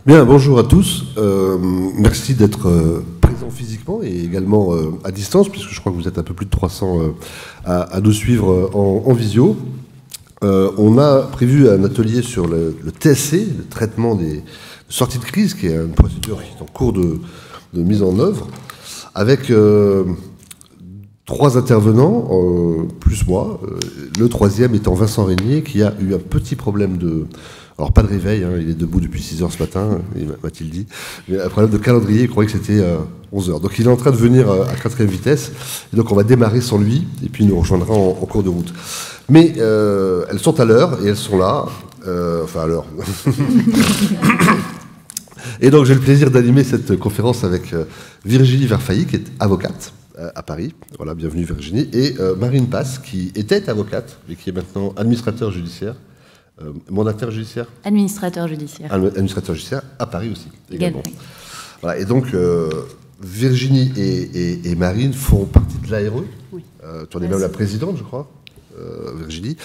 Bien, bonjour à tous. Merci d'être présents physiquement et également à distance, puisque je crois que vous êtes un peu plus de 300 à nous suivre en visio. On a prévu un atelier sur le TSC, le traitement des sorties de crise, qui est une procédure qui est en cours de mise en œuvre, avec 3 intervenants, plus moi, le troisième étant Vincent Régnier, qui a eu un petit problème de... Alors, pas de réveil, hein, il est debout depuis 6 heures ce matin, m'a-t-il dit, mais un problème de calendrier, il croyait que c'était 11 heures. Donc, il est en train de venir à 4e vitesse, et donc on va démarrer sans lui, et puis il nous rejoindra en cours de route. Mais elles sont à l'heure, et elles sont là, enfin à l'heure. Et donc, j'ai le plaisir d'animer cette conférence avec Virginie Verfailly, qui est avocate à Paris. Voilà, bienvenue Virginie. Et Marine Passe, qui était avocate, mais qui est maintenant administrateur judiciaire. Mandataire judiciaire ? Administrateur judiciaire. Administrateur judiciaire à Paris aussi, également. Voilà, et donc, Virginie et Marine font partie de l'ARE. Oui. Tu en es même la présidente, je crois, Virginie.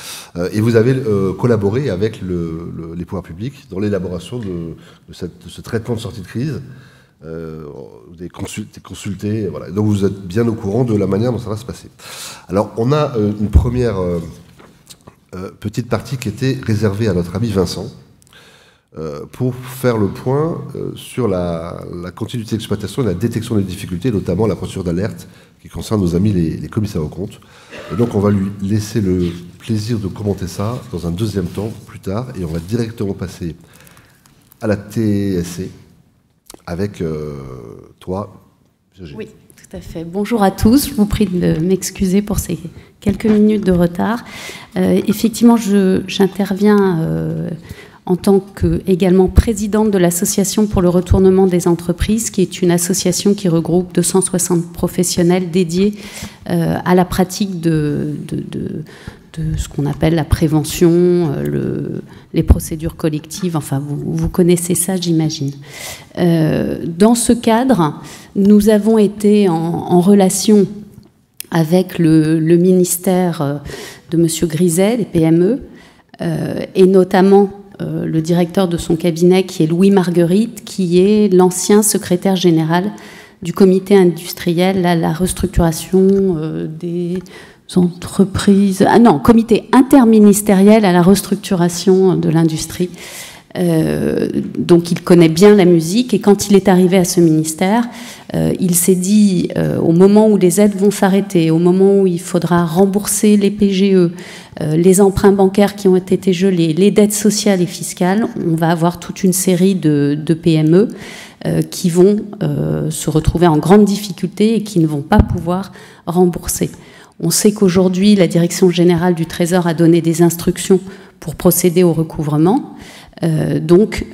Et vous avez collaboré avec les pouvoirs publics dans l'élaboration de ce traitement de sortie de crise. Vous avez consulté, voilà. Donc vous êtes bien au courant de la manière dont ça va se passer. Alors, on a une première... petite partie qui était réservée à notre ami Vincent pour faire le point sur la continuité d'exploitation et la détection des difficultés, notamment la procédure d'alerte qui concerne nos amis les commissaires aux comptes. Et donc on va lui laisser le plaisir de commenter ça dans un deuxième temps plus tard, et on va directement passer à la TSC avec toi, Virginie. Oui. Tout à fait. Bonjour à tous. Je vous prie de m'excuser pour ces quelques minutes de retard. Effectivement, j'interviens en tant que également présidente de l'Association pour le retournement des entreprises, qui est une association qui regroupe 260 professionnels dédiés à la pratique de ce qu'on appelle la prévention, les procédures collectives, enfin vous connaissez ça, j'imagine. Dans ce cadre, nous avons été en relation avec le ministère de M. Griset, des PME, et notamment le directeur de son cabinet, qui est Louis Marguerite, qui est l'ancien secrétaire général du comité industriel à la restructuration des entreprises, comité interministériel à la restructuration de l'industrie. Donc il connaît bien la musique, et quand il est arrivé à ce ministère, il s'est dit au moment où les aides vont s'arrêter, au moment où il faudra rembourser les PGE, les emprunts bancaires qui ont été gelés, les dettes sociales et fiscales, on va avoir toute une série de PME qui vont se retrouver en grande difficulté et qui ne vont pas pouvoir rembourser. On sait qu'aujourd'hui, la Direction générale du Trésor a donné des instructions pour procéder au recouvrement. Donc,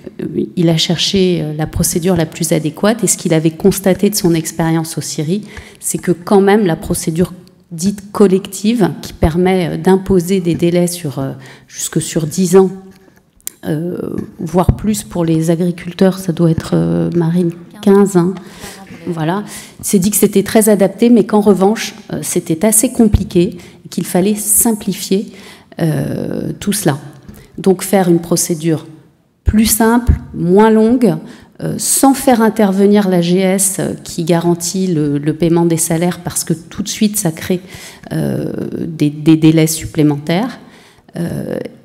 il a cherché la procédure la plus adéquate. Et ce qu'il avait constaté de son expérience au Syrie, c'est que quand même la procédure dite collective, qui permet d'imposer des délais jusque sur 10 ans, voire plus pour les agriculteurs, ça doit être, Marine, 15 ans. Voilà, il s'est dit que c'était très adapté, mais qu'en revanche, c'était assez compliqué et qu'il fallait simplifier tout cela. Donc faire une procédure plus simple, moins longue, sans faire intervenir l'AGS qui garantit le paiement des salaires, parce que tout de suite, ça crée des délais supplémentaires.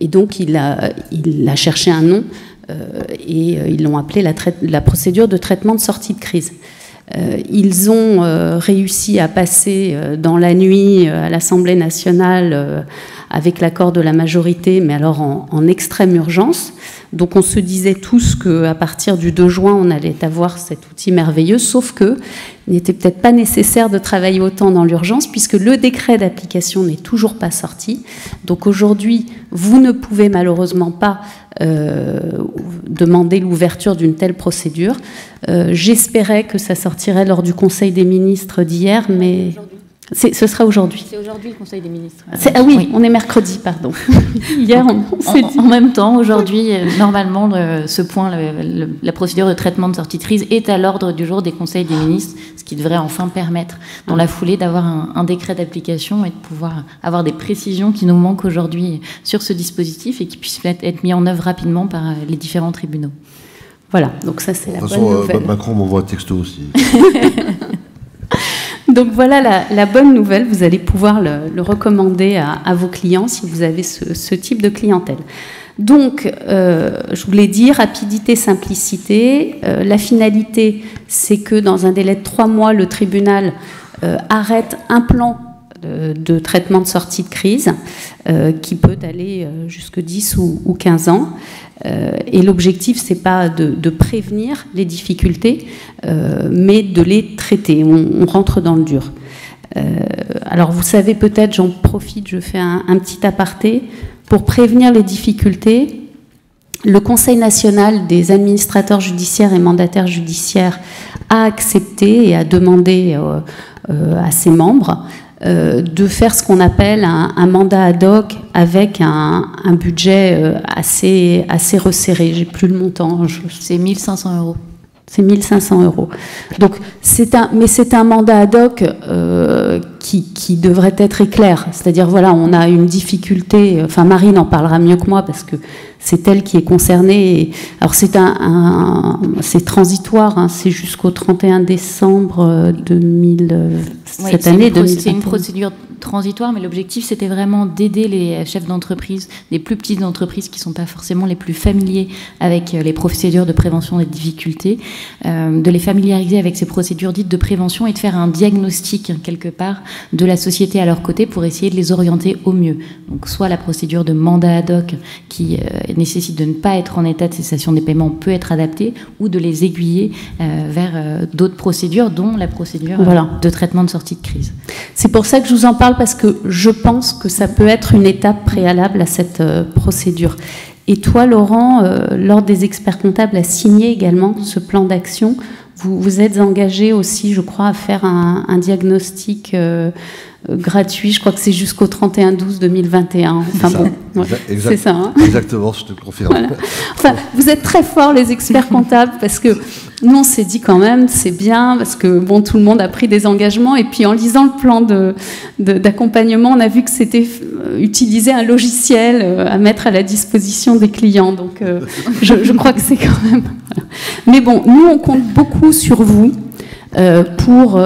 Et donc, il a cherché un nom et ils l'ont appelé la procédure de traitement de sortie de crise. Ils ont réussi à passer dans la nuit à l'Assemblée nationale avec l'accord de la majorité, mais alors en extrême urgence. Donc on se disait tous qu'à partir du 2 juin, on allait avoir cet outil merveilleux, sauf qu'il n'était peut-être pas nécessaire de travailler autant dans l'urgence, puisque le décret d'application n'est toujours pas sorti. Donc aujourd'hui, vous ne pouvez malheureusement pas demander l'ouverture d'une telle procédure. J'espérais que ça sortirait lors du Conseil des ministres d'hier, mais... Ce sera aujourd'hui. C'est aujourd'hui le Conseil des ministres. Ah oui, on est mercredi, pardon. Hier, on s'est dit... En même temps, aujourd'hui, normalement, ce point, la procédure de traitement de sortie de crise est à l'ordre du jour des Conseils des ministres, ce qui devrait enfin permettre, dans la foulée, d'avoir un décret d'application et de pouvoir avoir des précisions qui nous manquent aujourd'hui sur ce dispositif et qui puissent être mis en œuvre rapidement par les différents tribunaux. Voilà, donc ça c'est la bonne nouvelle. De toute façon, Macron m'envoie un texto aussi. Donc voilà la bonne nouvelle, vous allez pouvoir le recommander à vos clients si vous avez ce type de clientèle. Donc, je vous l'ai dit, rapidité, simplicité. La finalité, c'est que dans un délai de 3 mois, le tribunal arrête un plan de traitement de sortie de crise qui peut aller jusque 10 ou 15 ans. Et l'objectif, c'est pas de prévenir les difficultés, mais de les traiter. On rentre dans le dur. Alors, vous savez peut-être, j'en profite, je fais un petit aparté. Pour prévenir les difficultés, le Conseil national des administrateurs judiciaires et mandataires judiciaires a accepté et a demandé à ses membres de faire ce qu'on appelle un mandat ad hoc avec un budget assez resserré. J'ai plus le montant. C'est 1 500 €. C'est 1 500 €. Donc, c'est un mandat ad hoc qui devrait être éclair. C'est-à-dire, voilà, on a une difficulté. Enfin, Marine en parlera mieux que moi parce que c'est elle qui est concernée. Alors, c'est c'est transitoire. Hein, c'est jusqu'au 31 décembre cette année. C'est une procédure transitoire, mais l'objectif, c'était vraiment d'aider les chefs d'entreprise, des plus petites entreprises qui ne sont pas forcément les plus familiers avec les procédures de prévention des difficultés, de les familiariser avec ces procédures dites de prévention et de faire un diagnostic, quelque part, de la société à leur côté pour essayer de les orienter au mieux. Donc, soit la procédure de mandat ad hoc qui nécessite de ne pas être en état de cessation des paiements peut être adaptée, ou de les aiguiller vers d'autres procédures, dont la procédure de traitement de sortie de crise. C'est pour ça que je vous en parle, parce que je pense que ça peut être une étape préalable à cette procédure. Et toi, Laurent, l'Ordre des experts comptables a signé également ce plan d'action. Vous êtes engagé aussi, je crois, à faire un diagnostic gratuit. Je crois que c'est jusqu'au 31/12/2021. Enfin bon, c'est ça. Hein, exactement, je te confirme. Voilà. Enfin, vous êtes très forts, les experts comptables, parce que nous, on s'est dit quand même, c'est bien, parce que bon, tout le monde a pris des engagements. Et puis, en lisant le plan d'accompagnement, on a vu que c'était utiliser un logiciel à mettre à la disposition des clients. Donc, je crois que c'est quand même... Voilà. Mais bon, nous, on compte beaucoup sur vous pour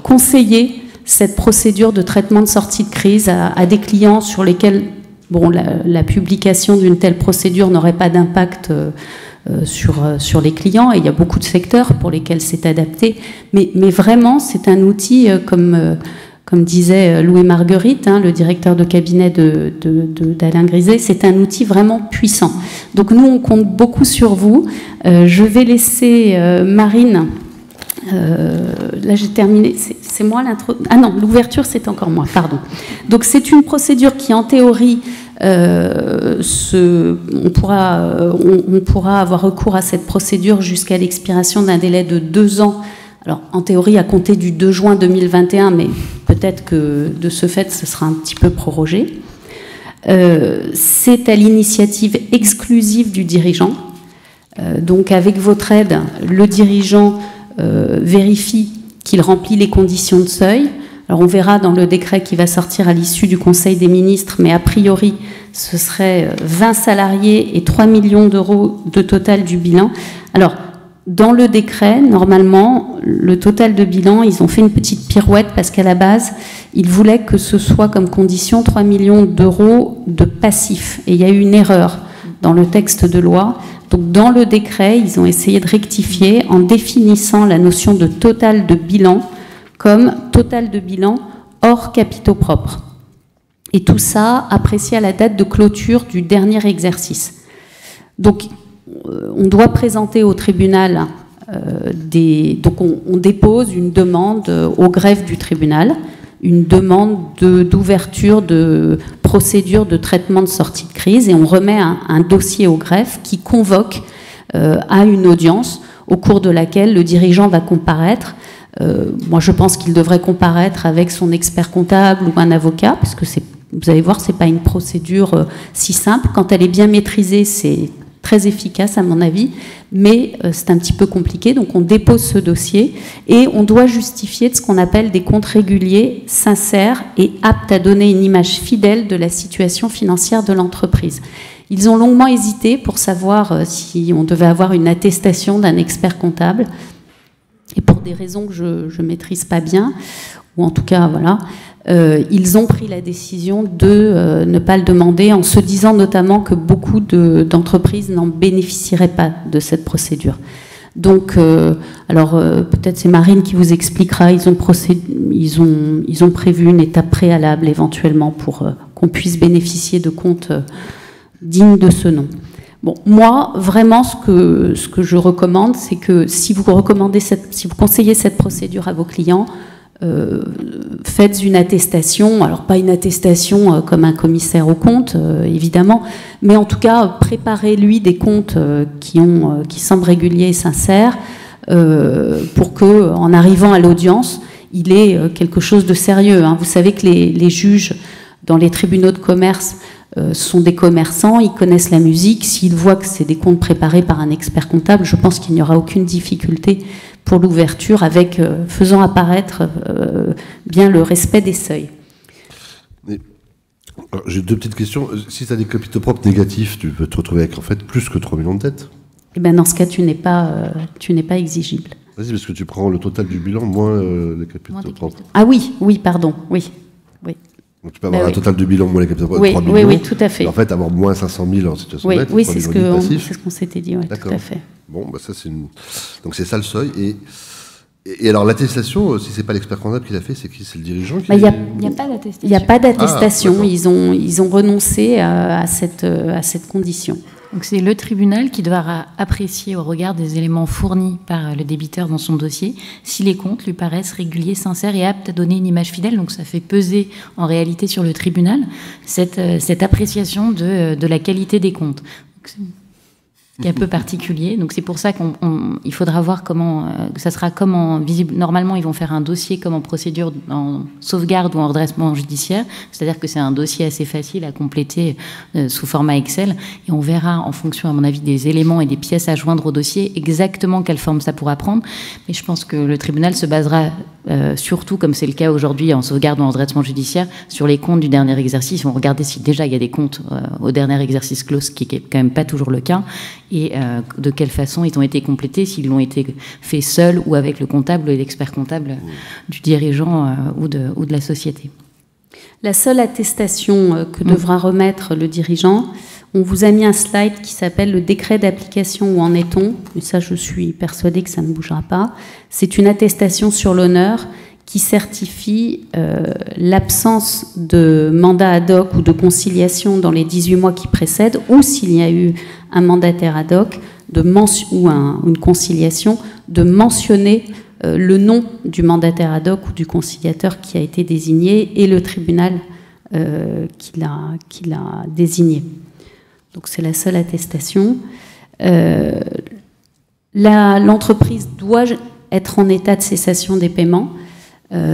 conseiller cette procédure de traitement de sortie de crise à des clients sur lesquels la publication d'une telle procédure n'aurait pas d'impact sur les clients. Et il y a beaucoup de secteurs pour lesquels c'est adapté. Mais vraiment, c'est un outil, comme disait Louis Marguerite, hein, le directeur de cabinet d'Alain Griset, c'est un outil vraiment puissant. Donc nous, on compte beaucoup sur vous. Je vais laisser Marine... là j'ai terminé, c'est moi l'intro. Ah non, l'ouverture c'est encore moi, pardon. Donc c'est une procédure qui en théorie, on pourra avoir recours à cette procédure jusqu'à l'expiration d'un délai de 2 ans. Alors en théorie à compter du 2 juin 2021, mais peut-être que de ce fait ce sera un petit peu prorogé. C'est à l'initiative exclusive du dirigeant. Donc avec votre aide, le dirigeant vérifie qu'il remplit les conditions de seuil. Alors on verra dans le décret qui va sortir à l'issue du Conseil des ministres, mais a priori ce serait 20 salariés et 3 millions d'euros de total du bilan. Alors dans le décret, normalement, le total de bilan, ils ont fait une petite pirouette parce qu'à la base, ils voulaient que ce soit comme condition 3 millions d'euros de passif. Et il y a eu une erreur dans le texte de loi. Donc dans le décret, ils ont essayé de rectifier en définissant la notion de total de bilan comme total de bilan hors capitaux propres. Et tout ça apprécié à la date de clôture du dernier exercice. Donc on doit présenter au tribunal donc on dépose une demande au greffe du tribunal, une demande d'ouverture de procédure de traitement de sortie de crise, et on remet un dossier au greffe qui convoque à une audience au cours de laquelle le dirigeant va comparaître. Moi, je pense qu'il devrait comparaître avec son expert comptable ou un avocat, parce que vous allez voir, c'est pas une procédure si simple. Quand elle est bien maîtrisée, c'est très efficace à mon avis, mais c'est un petit peu compliqué. Donc on dépose ce dossier et on doit justifier de ce qu'on appelle des comptes réguliers, sincères et aptes à donner une image fidèle de la situation financière de l'entreprise. Ils ont longuement hésité pour savoir si on devait avoir une attestation d'un expert comptable. Et pour des raisons que je ne maîtrise pas bien, ou en tout cas, voilà, ils ont pris la décision de ne pas le demander, en se disant notamment que beaucoup d'entreprises n'en bénéficieraient pas de cette procédure. Donc, peut-être c'est Marine qui vous expliquera, ils ont prévu une étape préalable éventuellement pour qu'on puisse bénéficier de comptes dignes de ce nom. Bon, moi, vraiment, ce que je recommande, c'est que si vous conseillez cette procédure à vos clients, faites une attestation, alors pas une attestation comme un commissaire aux comptes, évidemment, mais en tout cas, préparez-lui des comptes qui semblent réguliers et sincères, pour que, en arrivant à l'audience, il ait quelque chose de sérieux. Vous savez que les juges dans les tribunaux de commerce sont des commerçants, ils connaissent la musique. S'ils voient que c'est des comptes préparés par un expert comptable, je pense qu'il n'y aura aucune difficulté pour l'ouverture, avec faisant apparaître bien le respect des seuils. J'ai deux petites questions. Si tu as des capitaux propres négatifs, tu peux te retrouver avec en fait plus que 3 millions de dettes. Et ben dans ce cas, tu n'es pas exigible. Vas-y, parce que tu prends le total du bilan moins les capitaux propres. Ah oui, pardon, oui. Donc tu peux avoir un total du bilan moins les capitaux propres de 3 millions. Oui, tout à fait. En fait, avoir moins 500 000 en situation nette. Oui, c'est ce qu'on s'était dit, tout à fait. Bon, bah ça donc c'est ça le seuil. Et alors l'attestation, si c'est pas l'expert comptable qui l'a fait, c'est qui? C'est le dirigeant qui... Il n'y a pas d'attestation. Il n'y a pas d'attestation. Ils ont renoncé à cette condition. Donc c'est le tribunal qui devra apprécier au regard des éléments fournis par le débiteur dans son dossier si les comptes lui paraissent réguliers, sincères et aptes à donner une image fidèle. Donc ça fait peser en réalité sur le tribunal cette appréciation de la qualité des comptes. Qui est un peu particulier, donc c'est pour ça qu'il faudra voir comment ça sera, visible. Normalement, ils vont faire un dossier comme en procédure en sauvegarde ou en redressement judiciaire, c'est-à-dire que c'est un dossier assez facile à compléter sous format Excel, et on verra en fonction, à mon avis, des éléments et des pièces à joindre au dossier exactement quelle forme ça pourra prendre. Mais je pense que le tribunal se basera surtout, comme c'est le cas aujourd'hui en sauvegarde ou en redressement judiciaire, sur les comptes du dernier exercice. Ils vont regarder si déjà il y a des comptes au dernier exercice clos, ce qui n'est quand même pas toujours le cas, et de quelle façon ils ont été complétés, s'ils ont été faits seuls ou avec le comptable et l'expert comptable du dirigeant ou de la société. La seule attestation que devra remettre le dirigeant, on vous a mis un slide qui s'appelle le décret d'application, où en est-on? Et ça, je suis persuadée que ça ne bougera pas. C'est une attestation sur l'honneur qui certifie l'absence de mandat ad hoc ou de conciliation dans les 18 mois qui précèdent, ou s'il y a eu un mandataire ad hoc ou une conciliation, de mentionner le nom du mandataire ad hoc ou du conciliateur qui a été désigné et le tribunal qui l'a désigné. Donc c'est la seule attestation. L'entreprise doit être en état de cessation des paiements.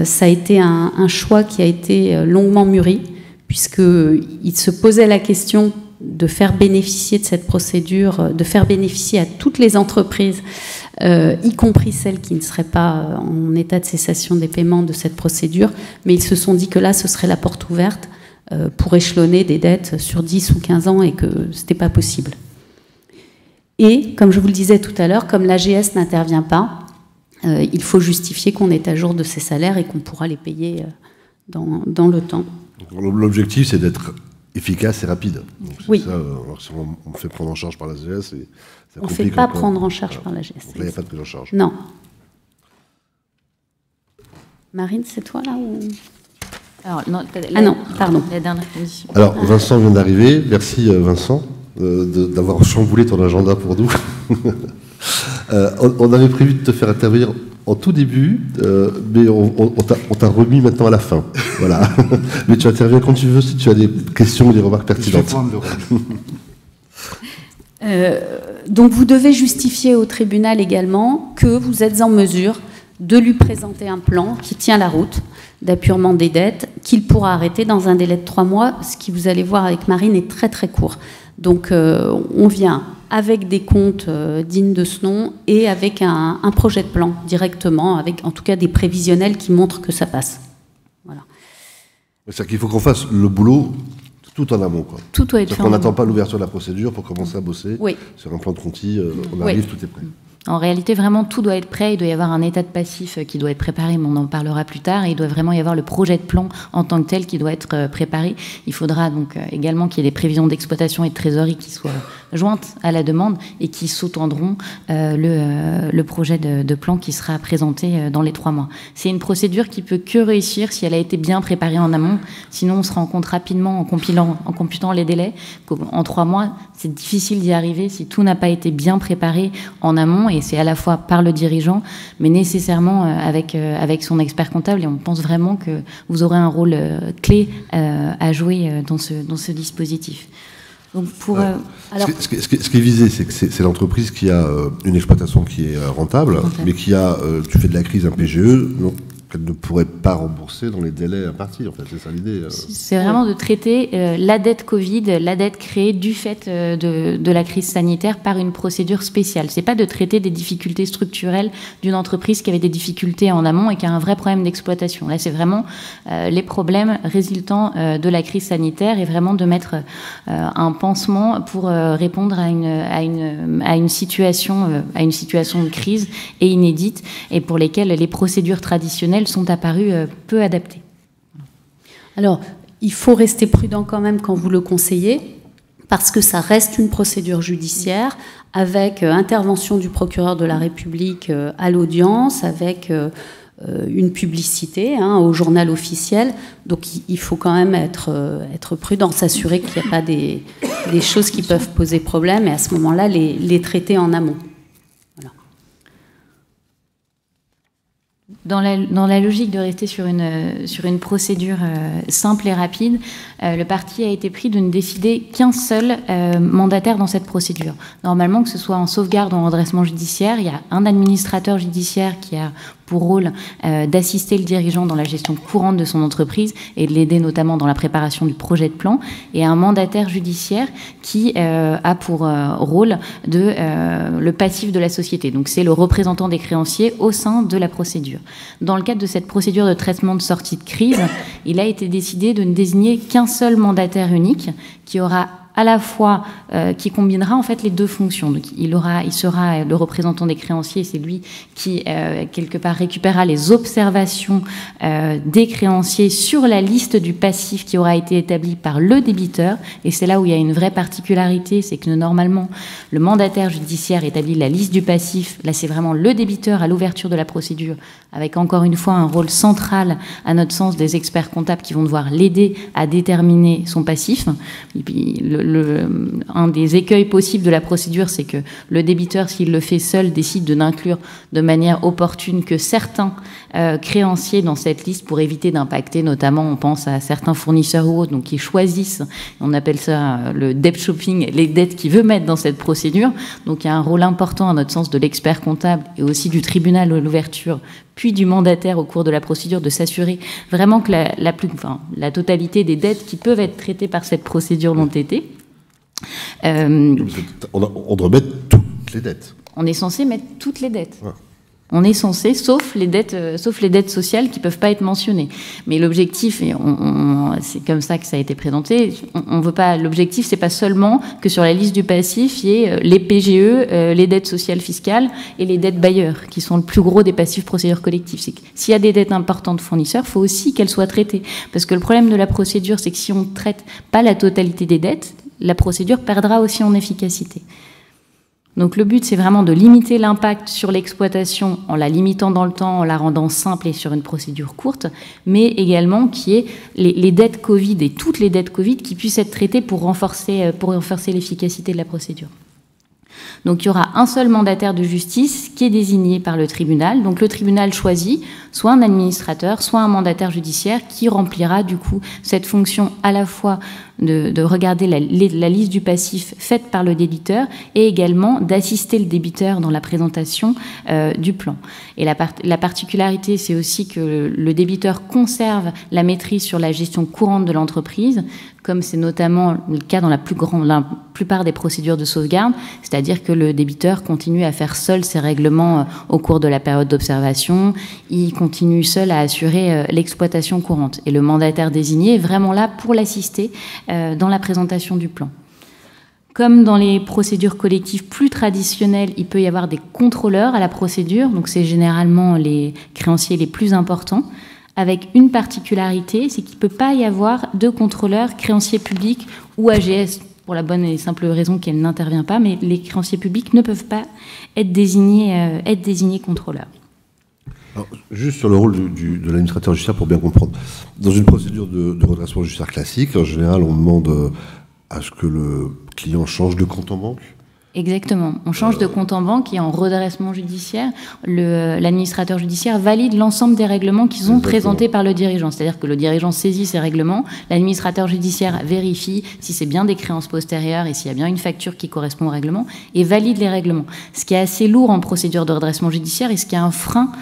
Ça a été un choix qui a été longuement mûri, puisqu'il se posait la question de faire bénéficier de cette procédure, de faire bénéficier à toutes les entreprises, y compris celles qui ne seraient pas en état de cessation des paiements, de cette procédure, mais ils se sont dit que là, ce serait la porte ouverte pour échelonner des dettes sur 10 ou 15 ans et que ce n'était pas possible. Et, comme je vous le disais tout à l'heure, comme l'AGS n'intervient pas, il faut justifier qu'on est à jour de ses salaires et qu'on pourra les payer dans le temps. L'objectif, c'est d'être efficace et rapide. Donc, oui. Ça, alors, si on fait prendre en charge par l'AGS, on ne fait pas prendre en charge par l'AGS. Donc là, il n'y a pas de prise en charge. Non. Marine, c'est toi là ou... Alors, non, pardon. La dernière position. Alors, Vincent vient d'arriver. Merci, Vincent, d'avoir chamboulé ton agenda pour nous. On avait prévu de te faire intervenir en tout début, mais on t'a remis maintenant à la fin. Voilà. Mais tu interviens quand tu veux, si tu as des questions ou des remarques pertinentes. Donc vous devez justifier au tribunal également que vous êtes en mesure de lui présenter un plan qui tient la route d'appurement des dettes, qu'il pourra arrêter dans un délai de 3 mois, ce qui, vous allez voir avec Marine, est très très court. Donc on vient avec des comptes dignes de ce nom et avec un projet de plan directement, avec en tout cas des prévisionnels qui montrent que ça passe. Voilà. C'est-à-dire qu'il faut qu'on fasse le boulot Tout en amont, quoi. Tout doit être fait en amont. On n'attend pas l'ouverture de la procédure pour commencer à bosser. Oui. Sur un plan de Conti, on arrive, tout est prêt. En réalité, vraiment, tout doit être prêt. Il doit y avoir un état de passif qui doit être préparé, mais on en parlera plus tard. Et il doit vraiment y avoir le projet de plan en tant que tel qui doit être préparé. Il faudra donc également qu'il y ait des prévisions d'exploitation et de trésorerie qui soient jointes à la demande et qui sous-tendront le projet de plan qui sera présenté dans les 3 mois. C'est une procédure qui peut que réussir si elle a été bien préparée en amont. Sinon, on se rend compte rapidement en computant les délais qu'en 3 mois, c'est difficile d'y arriver si tout n'a pas été bien préparé en amont. Et c'est à la fois par le dirigeant, mais nécessairement avec son expert comptable. Et on pense vraiment que vous aurez un rôle clé à jouer dans ce dispositif. Donc alors... ce qui est visé, c'est que c'est l'entreprise qui a une exploitation qui est rentable, mais qui a, tu fais de la crise, un PGE, donc qu'elle ne pourrait pas rembourser dans les délais impartis, en fait, c'est ça l'idée. C'est vraiment de traiter la dette Covid, la dette créée du fait de la crise sanitaire par une procédure spéciale. C'est pas de traiter des difficultés structurelles d'une entreprise qui avait des difficultés en amont et qui a un vrai problème d'exploitation. Là, c'est vraiment les problèmes résultant de la crise sanitaire et vraiment de mettre un pansement pour répondre à une situation de crise et inédite et pour lesquelles les procédures traditionnelles sont apparues peu adaptées. Alors, il faut rester prudent quand même quand vous le conseillez, parce que ça reste une procédure judiciaire avec intervention du procureur de la République à l'audience, avec une publicité au journal officiel. Donc, il faut quand même être prudent, s'assurer qu'il n'y a pas des choses qui peuvent poser problème et à ce moment-là, les traiter en amont. Dans la logique de rester sur une procédure simple et rapide, le parti a été pris de ne décider qu'un seul mandataire dans cette procédure. Normalement, que ce soit en sauvegarde ou en redressement judiciaire, il y a un administrateur judiciaire qui a pour rôle d'assister le dirigeant dans la gestion courante de son entreprise et de l'aider notamment dans la préparation du projet de plan, et un mandataire judiciaire qui a pour rôle le passif de la société. Donc c'est le représentant des créanciers au sein de la procédure. Dans le cadre de cette procédure de traitement de sortie de crise, il a été décidé de ne désigner qu'un seul mandataire unique qui aura à la fois qui combinera en fait les deux fonctions. Donc il sera le représentant des créanciers, c'est lui qui quelque part récupérera les observations des créanciers sur la liste du passif qui aura été établie par le débiteur. Et c'est là où il y a une vraie particularité, c'est que normalement le mandataire judiciaire établit la liste du passif. Là, c'est vraiment le débiteur à l'ouverture de la procédure, avec encore une fois un rôle central à notre sens des experts comptables qui vont devoir l'aider à déterminer son passif. Et puis, un des écueils possibles de la procédure, c'est que le débiteur, s'il le fait seul, décide de n'inclure de manière opportune que certains créanciers dans cette liste pour éviter d'impacter, notamment, on pense à certains fournisseurs ou autres, donc qui choisissent, on appelle ça le debt shopping, les dettes qu'il veut mettre dans cette procédure. Donc il y a un rôle important à notre sens de l'expert comptable et aussi du tribunal à l'ouverture, puis du mandataire au cours de la procédure, de s'assurer vraiment que la totalité des dettes qui peuvent être traitées par cette procédure l'ont été. On doit mettre toutes les dettes. On est censé mettre toutes les dettes. Ouais. On est censé, sauf les dettes sociales qui peuvent pas être mentionnées. Mais l'objectif, et c'est comme ça que ça a été présenté, on veut pas. L'objectif, c'est pas seulement que sur la liste du passif, il y ait les PGE, les dettes sociales fiscales et les dettes bailleurs, qui sont le plus gros des passifs procédures collectives. C'est que s'il y a des dettes importantes fournisseurs, il faut aussi qu'elles soient traitées. Parce que le problème de la procédure, c'est que si on ne traite pas la totalité des dettes, la procédure perdra aussi en efficacité. Donc le but, c'est vraiment de limiter l'impact sur l'exploitation en la limitant dans le temps, en la rendant simple et sur une procédure courte, mais également qu'il y ait les dettes Covid et toutes les dettes Covid qui puissent être traitées pour renforcer l'efficacité de la procédure. Donc il y aura un seul mandataire de justice qui est désigné par le tribunal. Donc le tribunal choisit soit un administrateur, soit un mandataire judiciaire qui remplira du coup cette fonction à la fois de regarder la liste du passif faite par le débiteur et également d'assister le débiteur dans la présentation du plan. Et la particularité, c'est aussi que le débiteur conserve la maîtrise sur la gestion courante de l'entreprise, comme c'est notamment le cas dans la plupart des procédures de sauvegarde, c'est-à-dire que le débiteur continue à faire seul ses règlements au cours de la période d'observation, il continue seul à assurer l'exploitation courante. Et le mandataire désigné est vraiment là pour l'assister dans la présentation du plan. Comme dans les procédures collectives plus traditionnelles, il peut y avoir des contrôleurs à la procédure, donc c'est généralement les créanciers les plus importants, avec une particularité, c'est qu'il ne peut pas y avoir de contrôleurs créanciers publics ou AGS, pour la bonne et simple raison qu'elle n'intervient pas, mais les créanciers publics ne peuvent pas être désignés contrôleurs. Alors, juste sur le rôle de l'administrateur judiciaire, pour bien comprendre. Dans une procédure de redressement judiciaire classique, en général, on demande à ce que le client change de compte en banque. Exactement. On change de compte en banque et en redressement judiciaire, l'administrateur judiciaire valide l'ensemble des règlements qui sont présentés par le dirigeant. C'est-à-dire que le dirigeant saisit ces règlements, l'administrateur judiciaire vérifie si c'est bien des créances postérieures et s'il y a bien une facture qui correspond au règlement et valide les règlements. Ce qui est assez lourd en procédure de redressement judiciaire et ce qui est un frein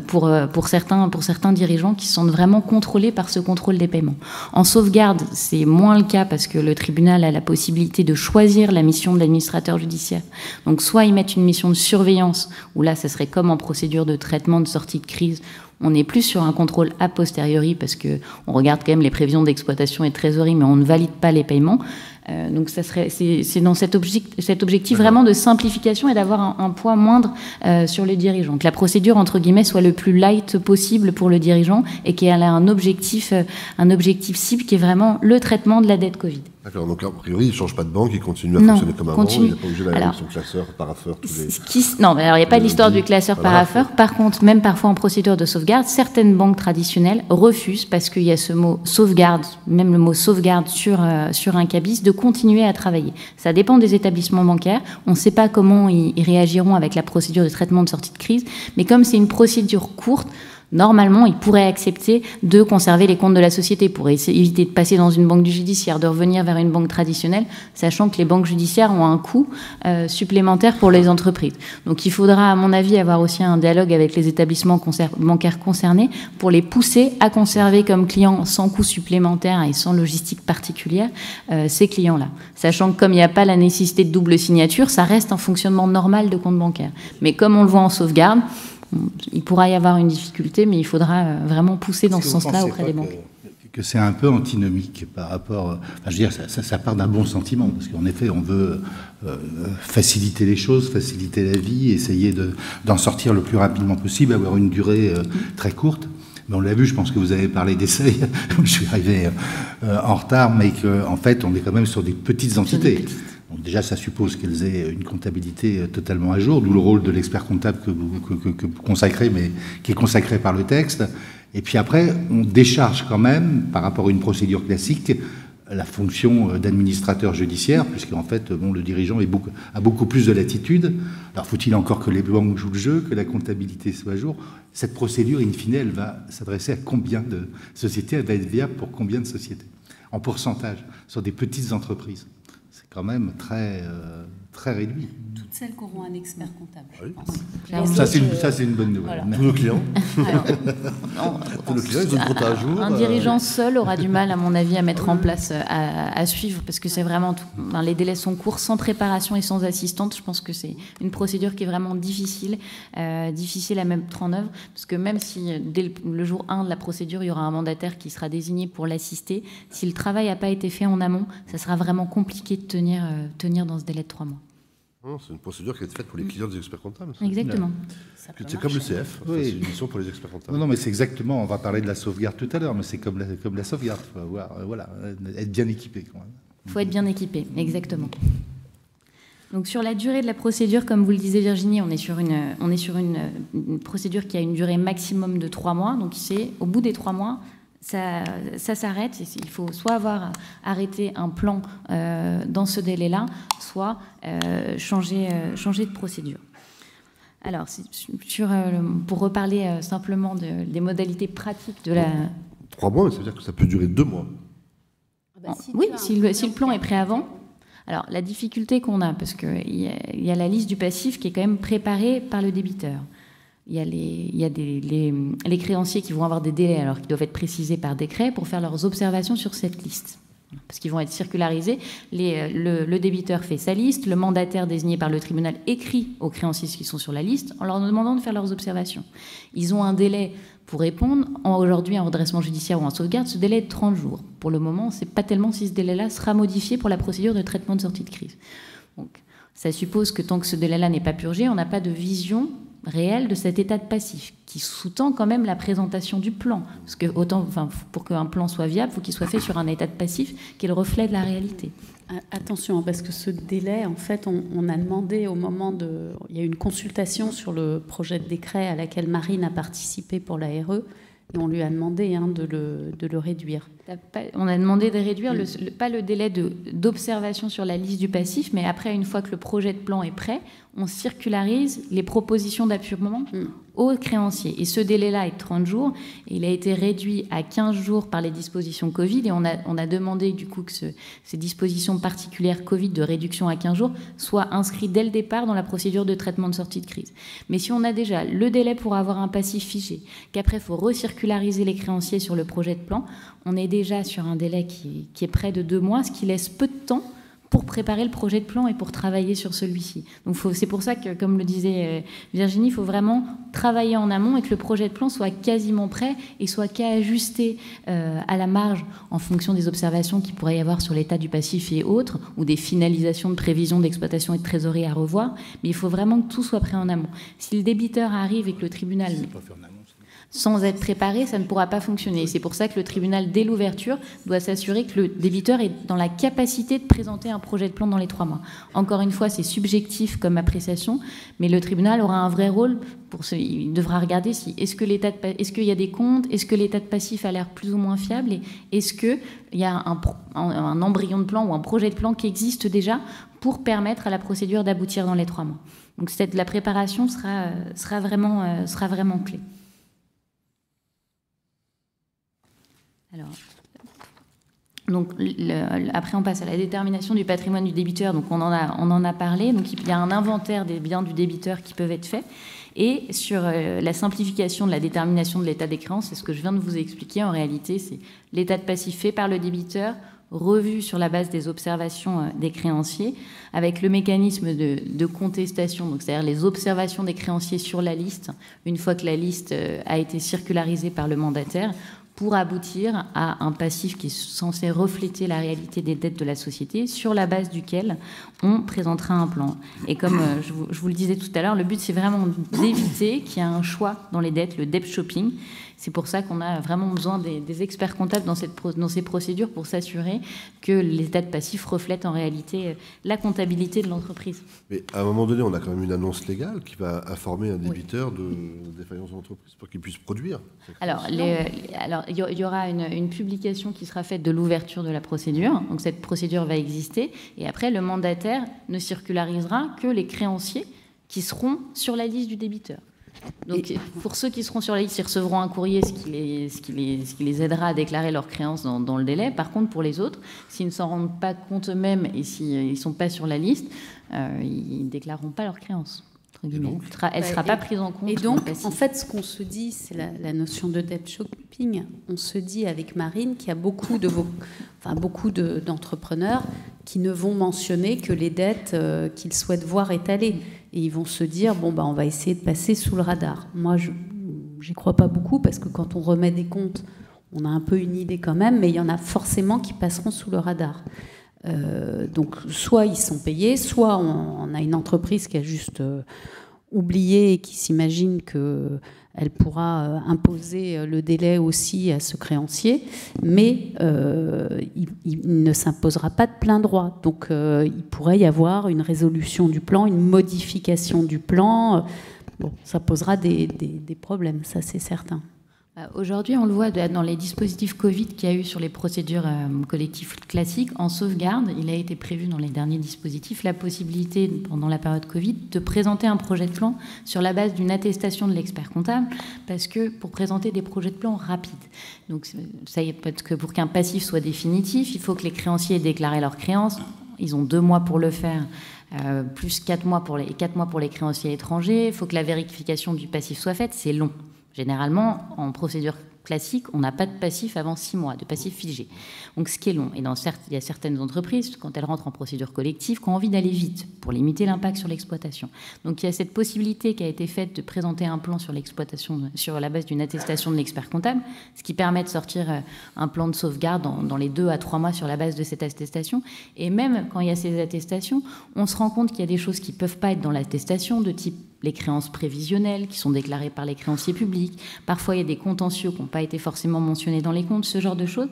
pour certains dirigeants qui se sentent vraiment contrôlés par ce contrôle des paiements. En sauvegarde, c'est moins le cas parce que le tribunal a la possibilité de choisir la mission de l'administrateur judiciaire. Donc soit ils mettent une mission de surveillance, où là, ça serait comme en procédure de traitement de sortie de crise, on n'est plus sur un contrôle a posteriori parce qu'on regarde quand même les prévisions d'exploitation et de trésorerie, mais on ne valide pas les paiements. Donc c'est dans cet objectif vraiment de simplification et d'avoir un poids moindre sur le dirigeant. Que la procédure, entre guillemets, soit le plus light possible pour le dirigeant et qu'elle a un objectif cible qui est vraiment le traitement de la dette Covid. D'accord, donc a priori, il ne change pas de banque, il continue à fonctionner comme avant, il n'est pas obligé d'aller avec son classeur, parapheur, Non, mais alors il n'y a pas l'histoire du classeur parapheur. Par contre, même parfois en procédure de sauvegarde, certaines banques traditionnelles refusent, parce qu'il y a ce mot sauvegarde, même le mot sauvegarde sur un cabis, de continuer à travailler. Ça dépend des établissements bancaires. On ne sait pas comment ils réagiront avec la procédure de traitement de sortie de crise, mais comme c'est une procédure courte, normalement, ils pourraient accepter de conserver les comptes de la société pour éviter de passer dans une banque du judiciaire, de revenir vers une banque traditionnelle, sachant que les banques judiciaires ont un coût supplémentaire pour les entreprises. Donc il faudra, à mon avis, avoir aussi un dialogue avec les établissements bancaires concernés pour les pousser à conserver comme clients sans coût supplémentaire et sans logistique particulière ces clients-là. Sachant que comme il n'y a pas la nécessité de double signature, ça reste un fonctionnement normal de compte bancaire. Mais comme on le voit en sauvegarde, il pourra y avoir une difficulté, mais il faudra vraiment pousser dans ce sens-là auprès des banques. Que c'est un peu antinomique par rapport... Enfin, je veux dire, ça part d'un bon sentiment, parce qu'en effet, on veut faciliter les choses, faciliter la vie, essayer d'en sortir le plus rapidement possible, avoir une durée très courte. Mais on l'a vu, je pense que vous avez parlé des seuils, je suis arrivé en retard, mais qu'en fait, on est quand même sur des petites entités. Donc déjà, ça suppose qu'elles aient une comptabilité totalement à jour, d'où le rôle de l'expert comptable que vous consacrez, mais qui est consacré par le texte. Et puis après, on décharge quand même, par rapport à une procédure classique, la fonction d'administrateur judiciaire, puisqu'en fait, le dirigeant a beaucoup plus de latitude. Alors, faut-il encore que les banques jouent le jeu, que la comptabilité soit à jour? Cette procédure, in fine, elle va s'adresser à combien de sociétés? Elle va être viable pour combien de sociétés? En pourcentage, sur des petites entreprises. C'est quand même très réduit. Toutes celles qui auront un expert comptable, oui. Je pense. Ça, c'est une bonne nouvelle. Voilà. Tous nos clients. Tous nos clients, ils ont compte à jour. Un dirigeant seul aura du mal, à mon avis, à mettre en place, à suivre, parce que c'est vraiment tout. Enfin, les délais sont courts, sans préparation et sans assistante. Je pense que c'est une procédure qui est vraiment difficile à mettre en œuvre, parce que même si dès le jour 1 de la procédure, il y aura un mandataire qui sera désigné pour l'assister, si le travail n'a pas été fait en amont, ça sera vraiment compliqué de tenir dans ce délai de 3 mois. C'est une procédure qui est faite pour les clients des experts comptables. Exactement. C'est comme le CF, oui. C'est une mission pour les experts comptables. Non, mais c'est exactement, on va parler de la sauvegarde tout à l'heure, mais c'est comme la sauvegarde, il faut avoir, être bien équipé quand même. Il faut être bien équipé, exactement. Donc sur la durée de la procédure, comme vous le disiez Virginie, on est sur une procédure qui a une durée maximum de 3 mois, donc c'est au bout des 3 mois, ça s'arrête. Il faut soit avoir arrêté un plan dans ce délai-là, soit changer de procédure. Alors, pour reparler simplement des modalités pratiques de la... 3 mois, mais ça veut dire que ça peut durer 2 mois. Oui, si le plan est prêt avant. Alors, la difficulté qu'on a, parce qu'il y a la liste du passif qui est quand même préparée par le débiteur. Il y a les créanciers qui vont avoir des délais, alors qui doivent être précisés par décret pour faire leurs observations sur cette liste. parce qu'ils vont être circularisés. Le débiteur fait sa liste, le mandataire désigné par le tribunal écrit aux créanciers qui sont sur la liste en leur demandant de faire leurs observations. Ils ont un délai pour répondre. Aujourd'hui, en redressement judiciaire ou en sauvegarde, ce délai est de 30 jours. Pour le moment, on ne sait pas tellement si ce délai-là sera modifié pour la procédure de traitement de sortie de crise. Donc, ça suppose que tant que ce délai-là n'est pas purgé, on n'a pas de vision réelle de cet état de passif, qui sous-tend quand même la présentation du plan. Parce que pour qu'un plan soit viable, il faut qu'il soit fait sur un état de passif qui est le reflet de la réalité. Attention, parce que ce délai, en fait, on a demandé au moment de... Il y a eu une consultation sur le projet de décret à laquelle Marine a participé pour la RE, et on lui a demandé de le réduire. On a demandé de réduire, pas le délai d'observation sur la liste du passif, mais après, une fois que le projet de plan est prêt, on circularise les propositions d'appurement aux créanciers. Et ce délai-là est de 30 jours. Et il a été réduit à 15 jours par les dispositions Covid. Et on a demandé du coup que ces dispositions particulières Covid de réduction à 15 jours soient inscrites dès le départ dans la procédure de traitement de sortie de crise. Mais si on a déjà le délai pour avoir un passif figé, qu'après il faut recirculariser les créanciers sur le projet de plan, on est déjà sur un délai qui est près de 2 mois, ce qui laisse peu de temps pour préparer le projet de plan et pour travailler sur celui-ci. Donc c'est pour ça que, comme le disait Virginie, il faut vraiment travailler en amont et que le projet de plan soit quasiment prêt et soit qu'à ajuster à la marge en fonction des observations qu'il pourrait y avoir sur l'état du passif et autres, ou des finalisations de prévision d'exploitation et de trésorerie à revoir. Mais il faut vraiment que tout soit prêt en amont. Si le débiteur arrive et que le tribunal... sans être préparé, ça ne pourra pas fonctionner. C'est pour ça que le tribunal, dès l'ouverture, doit s'assurer que le débiteur est dans la capacité de présenter un projet de plan dans les 3 mois. Encore une fois, c'est subjectif comme appréciation, mais le tribunal aura un vrai rôle. Il devra regarder est-ce qu'il y a des comptes, est-ce que l'état de passif a l'air plus ou moins fiable, et est-ce qu'il y a un embryon de plan ou un projet de plan qui existe déjà pour permettre à la procédure d'aboutir dans les 3 mois. Donc la préparation sera vraiment clé. Alors, donc, après, on passe à la détermination du patrimoine du débiteur. Donc, on en a parlé. Donc, il y a un inventaire des biens du débiteur qui peuvent être faits. Et sur la simplification de la détermination de l'état des créances, c'est ce que je viens de vous expliquer. En réalité, c'est l'état de passif fait par le débiteur, revu sur la base des observations des créanciers, avec le mécanisme de contestation, donc c'est-à-dire les observations des créanciers sur la liste, une fois que la liste a été circularisée par le mandataire, pour aboutir à un passif qui est censé refléter la réalité des dettes de la société, sur la base duquel on présentera un plan. Et comme je vous le disais tout à l'heure, le but, c'est vraiment d'éviter qu'il y ait un choix dans les dettes, le debt shopping. C'est pour ça qu'on a vraiment besoin des experts comptables dans ces procédures pour s'assurer que l'état de passif reflète en réalité la comptabilité de l'entreprise. Mais à un moment donné, on a quand même une annonce légale qui va informer un débiteur de défaillance d'entreprise pour qu'il puisse produire. Alors, il y aura une publication qui sera faite de l'ouverture de la procédure. Donc, cette procédure va exister. Et après, le mandataire ne circularisera que les créanciers qui seront sur la liste du débiteur. Donc, pour ceux qui seront sur la liste, ils recevront un courrier, ce qui les aidera à déclarer leurs créances dans le délai. Par contre, pour les autres, s'ils ne s'en rendent pas compte eux-mêmes et s'ils ne sont pas sur la liste, ils ne déclareront pas leurs créances. Elle ne sera pas prise en compte. Et donc, en fait, ce qu'on se dit, c'est la notion de debt shopping. On se dit avec Marine qu'il y a beaucoup d'entrepreneurs qui ne vont mentionner que les dettes qu'ils souhaitent voir étalées. Et ils vont se dire, on va essayer de passer sous le radar. Moi, j'y crois pas beaucoup, parce que quand on remet des comptes, on a un peu une idée quand même, mais il y en a forcément qui passeront sous le radar. Donc, soit ils sont payés, soit on a une entreprise qui a juste oublié et qui s'imagine qu'elle pourra imposer le délai aussi à ce créancier, mais il ne s'imposera pas de plein droit. Donc, il pourrait y avoir une résolution du plan, une modification du plan. Ça posera des problèmes, ça c'est certain. Aujourd'hui, on le voit dans les dispositifs Covid qu'il y a eu sur les procédures collectives classiques. En sauvegarde, il a été prévu dans les derniers dispositifs la possibilité, pendant la période Covid, de présenter un projet de plan sur la base d'une attestation de l'expert comptable, parce que pour présenter des projets de plan rapides. Donc, ça y est, parce que pour qu'un passif soit définitif, il faut que les créanciers aient déclaré leurs créances. Ils ont 2 mois pour le faire. Plus 4 mois pour les créanciers étrangers. Il faut que la vérification du passif soit faite. C'est long. Généralement, en procédure classique, on n'a pas de passif avant 6 mois, de passif figé. Donc ce qui est long. Et il y a certaines entreprises, quand elles rentrent en procédure collective, qui ont envie d'aller vite pour limiter l'impact sur l'exploitation. Donc il y a cette possibilité qui a été faite de présenter un plan sur l'exploitation sur la base d'une attestation de l'expert comptable, ce qui permet de sortir un plan de sauvegarde dans les 2 à 3 mois sur la base de cette attestation. Et même quand il y a ces attestations, on se rend compte qu'il y a des choses qui ne peuvent pas être dans l'attestation, de type les créances prévisionnelles qui sont déclarées par les créanciers publics. Parfois, il y a des contentieux qui n'ont pas été forcément mentionnés dans les comptes, ce genre de choses.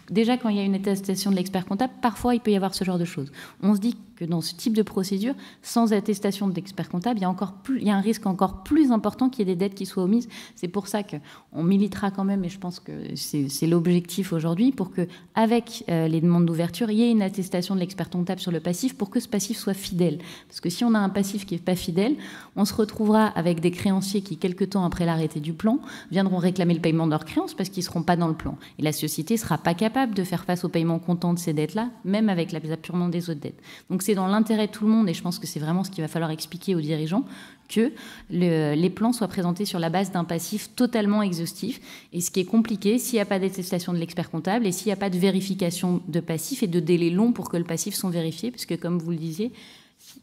Déjà, quand il y a une attestation de l'expert comptable, parfois, il peut y avoir ce genre de choses. On se dit que dans ce type de procédure, sans attestation de l'expert comptable, il y a un risque encore plus important qu'il y ait des dettes qui soient omises. C'est pour ça qu'on militera quand même, et je pense que c'est l'objectif aujourd'hui, pour qu'avec les demandes d'ouverture, il y ait une attestation de l'expert comptable sur le passif pour que ce passif soit fidèle. Parce que si on a un passif qui n'est pas fidèle, on se retrouvera avec des créanciers qui, quelques temps après l'arrêté du plan, viendront réclamer le paiement de leurs créances parce qu'ils ne seront pas dans le plan. Et la société ne sera pas capable de faire face au paiement comptant de ces dettes-là, même avec l'apurement des autres dettes. Donc c'est dans l'intérêt de tout le monde, et je pense que c'est vraiment ce qu'il va falloir expliquer aux dirigeants, que les plans soient présentés sur la base d'un passif totalement exhaustif. Et ce qui est compliqué, s'il n'y a pas d'attestation de l'expert comptable et s'il n'y a pas de vérification de passif et de délai long pour que le passif soit vérifié, parce que comme vous le disiez,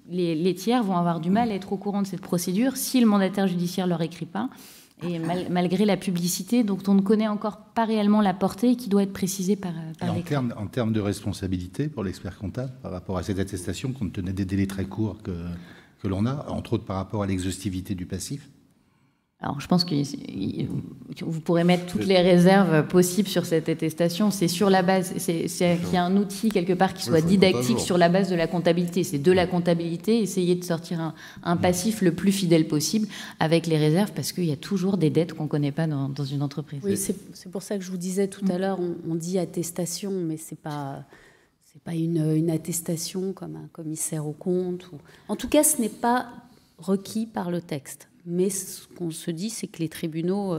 les tiers vont avoir du mal à être au courant de cette procédure si le mandataire judiciaire ne leur écrit pas. Et malgré la publicité, dont on ne connaît encore pas réellement la portée et qui doit être précisée par l'écrit. En termes de responsabilité pour l'expert comptable, par rapport à cette attestation, compte tenu des délais très courts que l'on a, entre autres par rapport à l'exhaustivité du passif? Alors, je pense que vous pourrez mettre toutes les réserves possibles sur cette attestation. C'est sur la base, qu'il y a un outil quelque part qui soit didactique sur la base de la comptabilité. C'est de la comptabilité, essayer de sortir un passif le plus fidèle possible avec les réserves, parce qu'il y a toujours des dettes qu'on ne connaît pas dans une entreprise. Oui, c'est pour ça que je vous disais tout à l'heure, on dit attestation, mais c'est pas une attestation comme un commissaire aux comptes. En tout cas, ce n'est pas requis par le texte. Mais ce qu'on se dit, c'est que les tribunaux,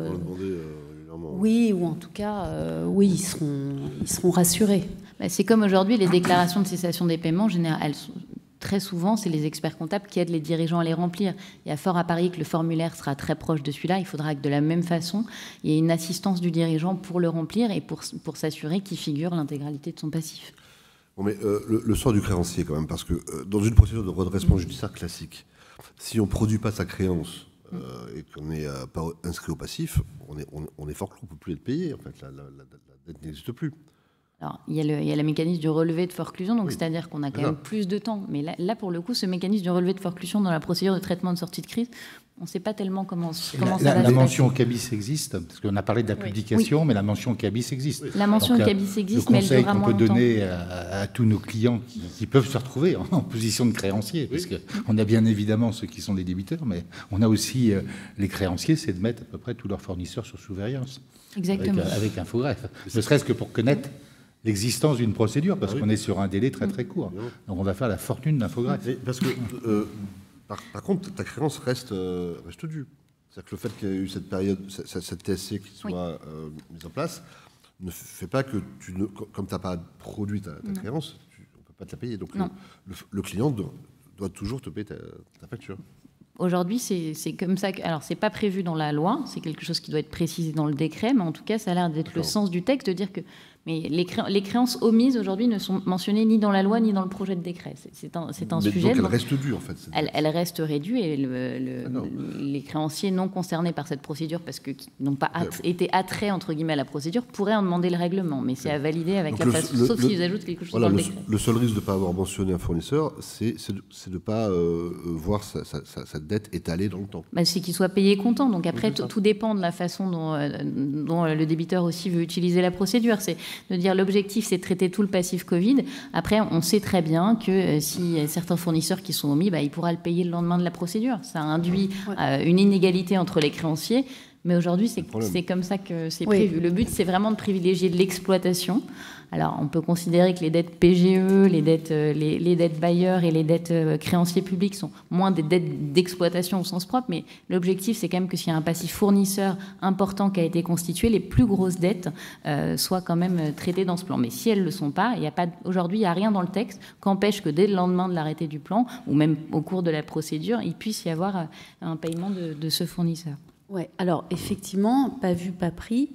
oui, ou en tout cas, oui, ils seront rassurés. C'est comme aujourd'hui, les déclarations de cessation des paiements, très souvent, c'est les experts comptables qui aident les dirigeants à les remplir. Il y a fort à parier que le formulaire sera très proche de celui-là. Il faudra que de la même façon, il y ait une assistance du dirigeant pour le remplir et pour s'assurer qu'il figure l'intégralité de son passif. Bon, mais le sort du créancier, quand même, parce que dans une procédure de redressement judiciaire classique, si on ne produit pas sa créance et qu'on n'est pas inscrit au passif, on est forclos, on ne peut plus être payé. En fait, la dette n'existe plus. Alors, il y a le mécanisme du relevé de forclusion, donc c'est-à-dire qu'on a quand même plus de temps. Mais là, pour le coup, ce mécanisme du relevé de forclusion dans la procédure de traitement de sortie de crise, on ne sait pas tellement comment ça va se passer. La mention CABIS existe, parce qu'on a parlé de la publication, mais la mention CABIS existe. Oui. La mention CABIS existe, mais elle durera moins longtemps. Le conseil qu'on peut donner à tous nos clients qui peuvent se retrouver en position de créancier, parce qu'on a bien évidemment ceux qui sont les débiteurs, mais on a aussi les créanciers, c'est de mettre à peu près tous leurs fournisseurs sur surveillance. Exactement. Avec Infogreffe. Ne serait-ce que pour connaître l'existence d'une procédure, parce qu'on est sur un délai très très court. Donc on va faire la fortune d'Infogreffe. Parce que, par contre, ta créance reste due. C'est-à-dire que le fait qu'il y ait eu cette période, cette TSC qui soit mise en place, ne fait pas que comme tu n'as pas produit ta créance, on ne peut pas te la payer. Donc le client doit toujours te payer ta facture. Aujourd'hui, c'est comme ça. Alors, c'est pas prévu dans la loi, c'est quelque chose qui doit être précisé dans le décret, mais en tout cas, ça a l'air d'être le sens du texte, de dire que les créances omises aujourd'hui ne sont mentionnées ni dans la loi ni dans le projet de décret. C'est un sujet. Donc, elles restent dues, en fait. Elles resteraient dues, et les créanciers non concernés par cette procédure, parce qu'ils n'ont pas été attraits, entre guillemets, à la procédure, pourraient en demander le règlement, mais c'est à valider avec la façon, sauf s'ils ajoutent quelque chose dans le décret. Le seul risque de ne pas avoir mentionné un fournisseur, c'est de ne pas voir sa dette étalée dans le temps. C'est qu'il soit payé comptant. Donc après, tout dépend de la façon dont le débiteur aussi veut utiliser la procédure. C'est de dire l'objectif, c'est de traiter tout le passif Covid. Après, on sait très bien que si certains fournisseurs qui sont omis, il pourra le payer le lendemain de la procédure. Ça induit une inégalité entre les créanciers. Mais aujourd'hui, c'est comme ça que c'est prévu. Le but, c'est vraiment de privilégier de l'exploitation. Alors, on peut considérer que les dettes PGE, les dettes bailleurs et les dettes créanciers publics sont moins des dettes d'exploitation au sens propre, mais l'objectif, c'est quand même que s'il y a un passif fournisseur important qui a été constitué, les plus grosses dettes soient quand même traitées dans ce plan. Mais si elles ne le sont pas, aujourd'hui, il n'y a rien dans le texte qu'empêche que dès le lendemain de l'arrêté du plan, ou même au cours de la procédure, il puisse y avoir un paiement de ce fournisseur. Ouais, alors effectivement, pas vu, pas pris.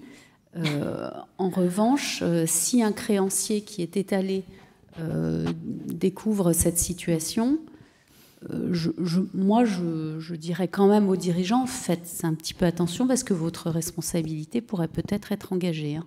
En revanche, si un créancier qui est étalé découvre cette situation, je dirais quand même aux dirigeants, faites un petit peu attention parce que votre responsabilité pourrait peut-être être engagée. Hein.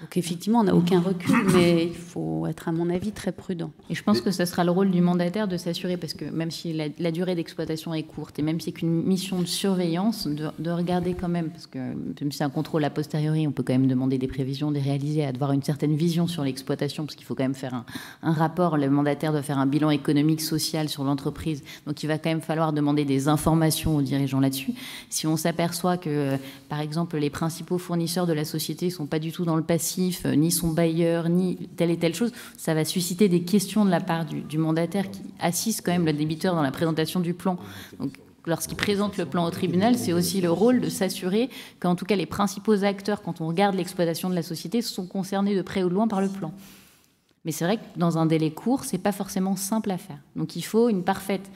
Donc effectivement, on n'a aucun recul, mais il faut être, à mon avis, très prudent. Et je pense que ce sera le rôle du mandataire de s'assurer, parce que même si la durée d'exploitation est courte, et même si c'est qu'une mission de surveillance, de regarder quand même, parce que même si c'est un contrôle a posteriori, on peut quand même demander des prévisions, des réaliser, avoir une certaine vision sur l'exploitation, parce qu'il faut quand même faire un rapport. Le mandataire doit faire un bilan économique, social sur l'entreprise. Donc il va quand même falloir demander des informations aux dirigeants là-dessus. Si on s'aperçoit que, par exemple, les principaux fournisseurs de la société ne sont pas du tout dans le passif, ni son bailleur, ni telle et telle chose, ça va susciter des questions de la part du mandataire qui assiste quand même le débiteur dans la présentation du plan. Donc, lorsqu'il présente le plan au tribunal, c'est aussi le rôle de s'assurer qu'en tout cas les principaux acteurs, quand on regarde l'exploitation de la société, sont concernés de près ou de loin par le plan. Mais c'est vrai que dans un délai court, c'est pas forcément simple à faire. Donc il faut une parfaite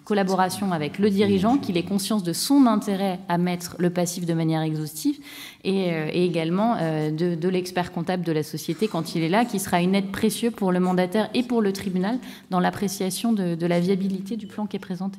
collaboration avec le dirigeant, qu'il ait conscience de son intérêt à mettre le passif de manière exhaustive, et également de l'expert comptable de la société quand il est là, qui sera une aide précieuse pour le mandataire et pour le tribunal dans l'appréciation de la viabilité du plan qui est présenté.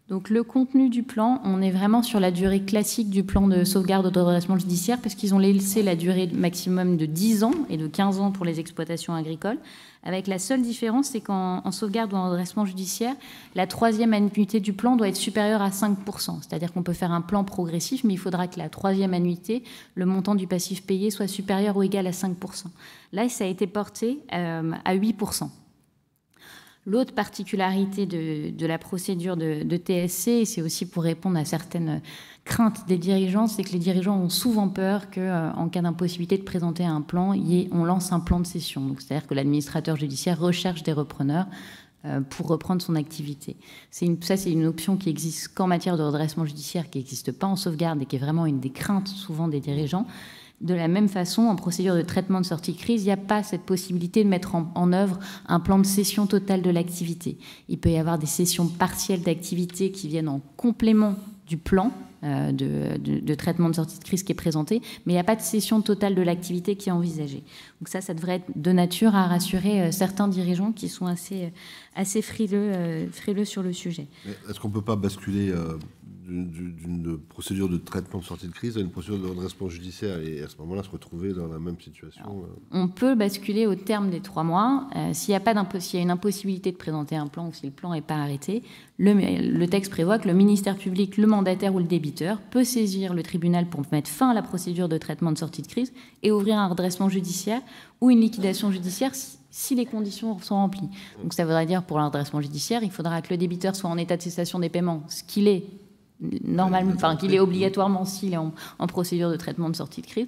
Donc le contenu du plan, on est vraiment sur la durée classique du plan de sauvegarde de redressement judiciaire, parce qu'ils ont laissé la durée maximum de 10 ans et de 15 ans pour les exploitations agricoles, avec la seule différence, c'est qu'en sauvegarde ou en redressement judiciaire, la troisième annuité du plan doit être supérieure à 5%. C'est-à-dire qu'on peut faire un plan progressif, mais il faudra que la troisième annuité, le montant du passif payé, soit supérieur ou égal à 5%. Là, ça a été porté à 8%. L'autre particularité de la procédure de TSC, et c'est aussi pour répondre à certaines craintes des dirigeants, c'est que les dirigeants ont souvent peur qu'en cas d'impossibilité de présenter un plan, on lance un plan de cession. C'est-à-dire que l'administrateur judiciaire recherche des repreneurs pour reprendre son activité. Ça, c'est une option qui existe qu'en matière de redressement judiciaire, qui n'existe pas en sauvegarde et qui est vraiment une des craintes souvent des dirigeants. De la même façon, en procédure de traitement de sortie de crise, il n'y a pas cette possibilité de mettre en œuvre un plan de cession totale de l'activité. Il peut y avoir des cessions partielles d'activité qui viennent en complément du plan de traitement de sortie de crise qui est présenté, mais il n'y a pas de cession totale de l'activité qui est envisagée. Donc ça devrait être de nature à rassurer certains dirigeants qui sont assez frileux sur le sujet. Est-ce qu'on ne peut pas basculer d'une procédure de traitement de sortie de crise à une procédure de redressement judiciaire et à ce moment-là se retrouver dans la même situation? On peut basculer au terme des 3 mois. S'il y a une impossibilité de présenter un plan ou si le plan n'est pas arrêté, le texte prévoit que le ministère public, le mandataire ou le débiteur peut saisir le tribunal pour mettre fin à la procédure de traitement de sortie de crise et ouvrir un redressement judiciaire ou une liquidation judiciaire si les conditions sont remplies. Donc ça voudrait dire pour le redressement judiciaire, il faudra que le débiteur soit en état de cessation des paiements, ce qu'il est normalement, qu'il est obligatoirement s'il est en procédure de traitement de sortie de crise.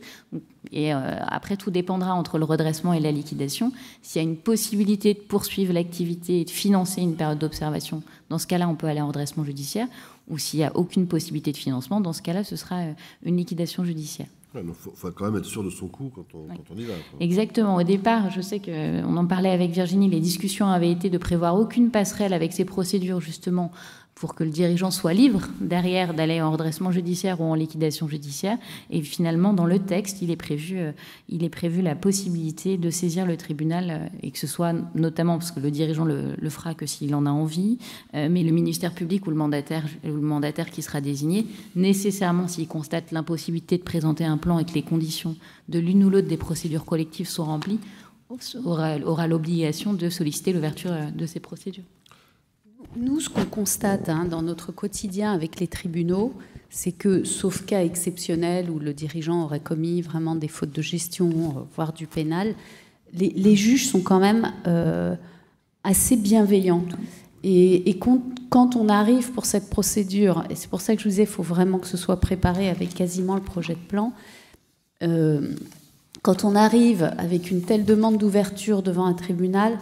Et après, tout dépendra entre le redressement et la liquidation. S'il y a une possibilité de poursuivre l'activité et de financer une période d'observation, dans ce cas-là, on peut aller en redressement judiciaire. Ou s'il n'y a aucune possibilité de financement, dans ce cas-là, ce sera une liquidation judiciaire. Il faut quand même être sûr de son coup quand on y va. Exactement. Au départ, je sais qu'on en parlait avec Virginie, les discussions avaient été de prévoir aucune passerelle avec ces procédures, justement, pour que le dirigeant soit libre derrière d'aller en redressement judiciaire ou en liquidation judiciaire. Et finalement, dans le texte, il est prévu la possibilité de saisir le tribunal et que ce soit notamment, parce que le dirigeant le fera que s'il en a envie, mais le ministère public ou le mandataire qui sera désigné, nécessairement s'il constate l'impossibilité de présenter un plan et que les conditions de l'une ou l'autre des procédures collectives sont remplies, aura l'obligation de solliciter l'ouverture de ces procédures. Nous, ce qu'on constate dans notre quotidien avec les tribunaux, c'est que, sauf cas exceptionnel où le dirigeant aurait commis vraiment des fautes de gestion, voire du pénal, les juges sont quand même assez bienveillants. Et quand on arrive pour cette procédure, et c'est pour ça que je vous disais, il faut vraiment que ce soit préparé avec quasiment le projet de plan, quand on arrive avec une telle demande d'ouverture devant un tribunal,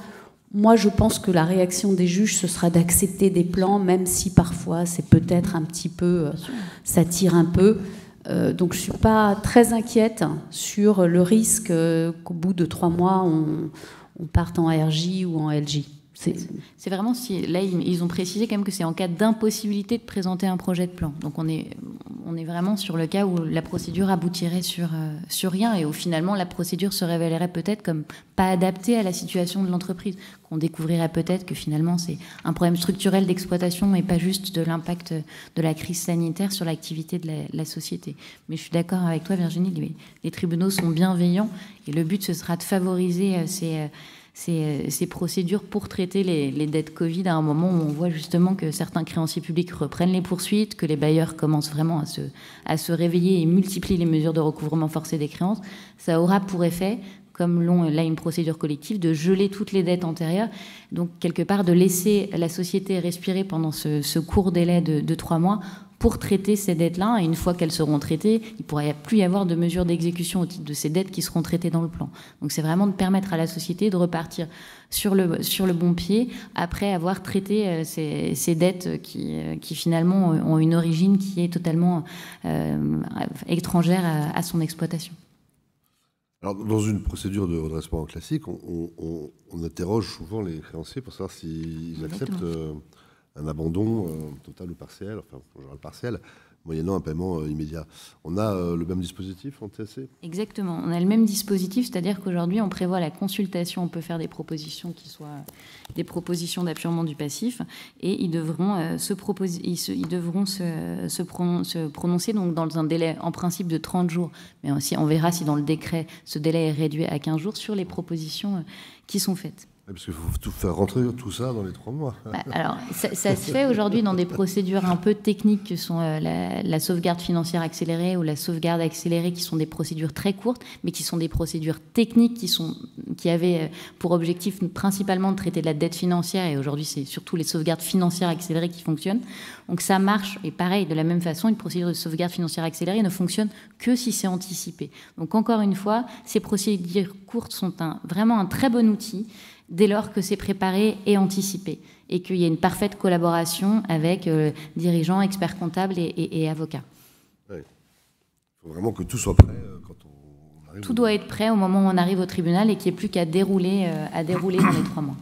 moi, je pense que la réaction des juges, ce sera d'accepter des plans, même si parfois c'est peut-être un petit peu, ça tire un peu. Donc je ne suis pas très inquiète sur le risque qu'au bout de 3 mois, on parte en RJ ou en LJ. C'est vraiment si là ils ont précisé quand même que c'est en cas d'impossibilité de présenter un projet de plan. Donc on est vraiment sur le cas où la procédure aboutirait sur rien et où finalement la procédure se révélerait peut-être comme pas adaptée à la situation de l'entreprise. Qu'on découvrirait peut-être que finalement c'est un problème structurel d'exploitation et pas juste de l'impact de la crise sanitaire sur l'activité de la société. Mais je suis d'accord avec toi Virginie, les tribunaux sont bienveillants et le but ce sera de favoriser ces procédures pour traiter les dettes Covid à un moment où on voit justement que certains créanciers publics reprennent les poursuites, que les bailleurs commencent vraiment à se réveiller et multiplient les mesures de recouvrement forcé des créances. Ça aura pour effet, comme l'ont là une procédure collective, de geler toutes les dettes antérieures, donc quelque part de laisser la société respirer pendant ce court délai de 3 mois pour traiter ces dettes-là. Et une fois qu'elles seront traitées, il ne pourra plus y avoir de mesures d'exécution au titre de ces dettes qui seront traitées dans le plan. Donc c'est vraiment de permettre à la société de repartir sur le bon pied après avoir traité ces dettes qui finalement ont une origine qui est totalement étrangère à son exploitation. Alors, dans une procédure de redressement classique, on interroge souvent les créanciers pour savoir s'ils acceptent un abandon total ou partiel, enfin, en général partiel, moyennant un paiement immédiat. On a le même dispositif en TSC ? Exactement, on a le même dispositif, c'est-à-dire qu'aujourd'hui on prévoit la consultation, on peut faire des propositions qui soient des propositions d'apurement du passif, et ils devront se prononcer donc dans un délai en principe de 30 jours, mais aussi on verra si dans le décret ce délai est réduit à 15 jours sur les propositions qui sont faites. Parce qu'il faut tout faire rentrer tout ça dans les 3 mois. Alors, ça se fait aujourd'hui dans des procédures un peu techniques que sont la sauvegarde financière accélérée ou la sauvegarde accélérée, qui sont des procédures très courtes, mais qui sont des procédures techniques qui avaient pour objectif principalement de traiter de la dette financière. Et aujourd'hui, c'est surtout les sauvegardes financières accélérées qui fonctionnent. Donc ça marche. Et pareil, de la même façon, une procédure de sauvegarde financière accélérée ne fonctionne que si c'est anticipé. Donc encore une fois, ces procédures courtes sont vraiment un très bon outil dès lors que c'est préparé et anticipé, et qu'il y a une parfaite collaboration avec dirigeants, experts comptables et avocats. Oui. Il faut vraiment que tout soit prêt quand on arrive. Tout doit être prêt au moment où on arrive au tribunal et qu'il n'y ait plus qu'à dérouler dans les 3 mois.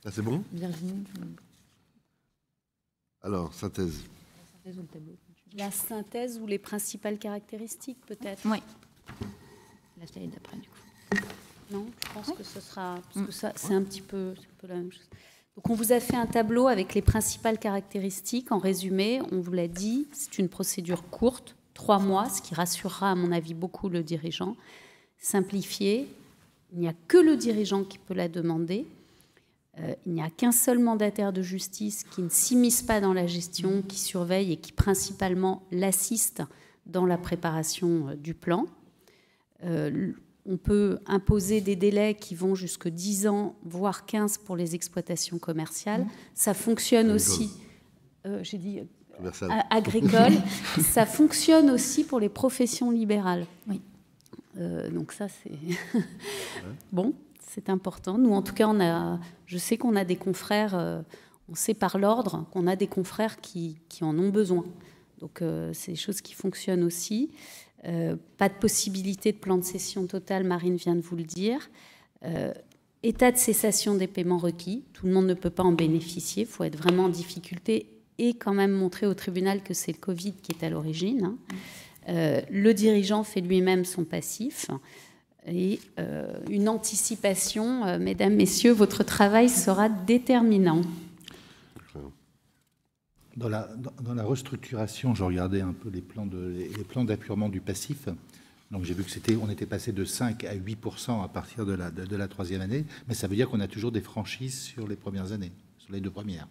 Ah, c'est bon ? Virginie, Alors, synthèse. La synthèse ou le tableau ? La synthèse ou les principales caractéristiques, peut-être. Oui. La slide d'après, du coup. Non, je pense que ce sera... Parce que ça, c'est un petit peu la même chose. Donc, on vous a fait un tableau avec les principales caractéristiques. En résumé, on vous l'a dit, c'est une procédure courte, 3 mois, ce qui rassurera, à mon avis, beaucoup le dirigeant. Simplifiée, il n'y a que le dirigeant qui peut la demander. Il n'y a qu'un seul mandataire de justice qui ne s'immisce pas dans la gestion, qui surveille et qui principalement l'assiste dans la préparation du plan. On peut imposer des délais qui vont jusqu'à 10 ans, voire 15 pour les exploitations commerciales. Ça fonctionne aussi, j'ai dit agricole, ça fonctionne aussi pour les professions libérales. Oui. Donc ça, c'est... Bon, c'est important. Nous, en tout cas, je sais qu'on a des confrères, on sait par l'ordre qu'on a des confrères qui en ont besoin. Donc, c'est des choses qui fonctionnent aussi. Pas de possibilité de plan de cession totale, Marine vient de vous le dire. État de cessation des paiements requis. Tout le monde ne peut pas en bénéficier. Il faut être vraiment en difficulté et quand même montrer au tribunal que c'est le Covid qui est à l'origine. Le dirigeant fait lui-même son passif. Et une anticipation, mesdames, messieurs, votre travail sera déterminant. Dans la restructuration, je regardais un peu les plans d'apurement du passif. Donc j'ai vu on était passé de 5 à 8% à partir de la 3e année, mais ça veut dire qu'on a toujours des franchises sur les premières années, sur les 2 premières.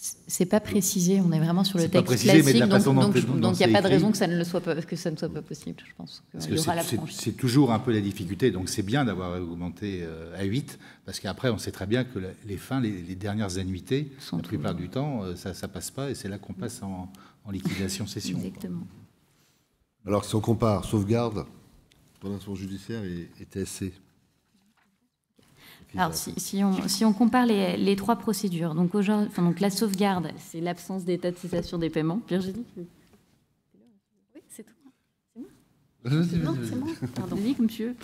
C'est pas précisé, on est vraiment sur le texte précisé, classique, donc il n'y a pas de raison que ça ne soit pas possible, je pense. C'est toujours un peu la difficulté, donc c'est bien d'avoir augmenté à 8, parce qu'après on sait très bien que les dernières annuités, la plupart du temps, ça passe pas, et c'est là qu'on passe en liquidation-cession. Exactement. Alors si on compare sauvegarde, redressement judiciaire et TSC. Alors, si on compare les 3 procédures, donc la sauvegarde, c'est l'absence d'état de cessation des paiements. Virginie ? Oui, c'est tout. C'est bon ? Non, c'est moi. Pardon. Vas-y, monsieur.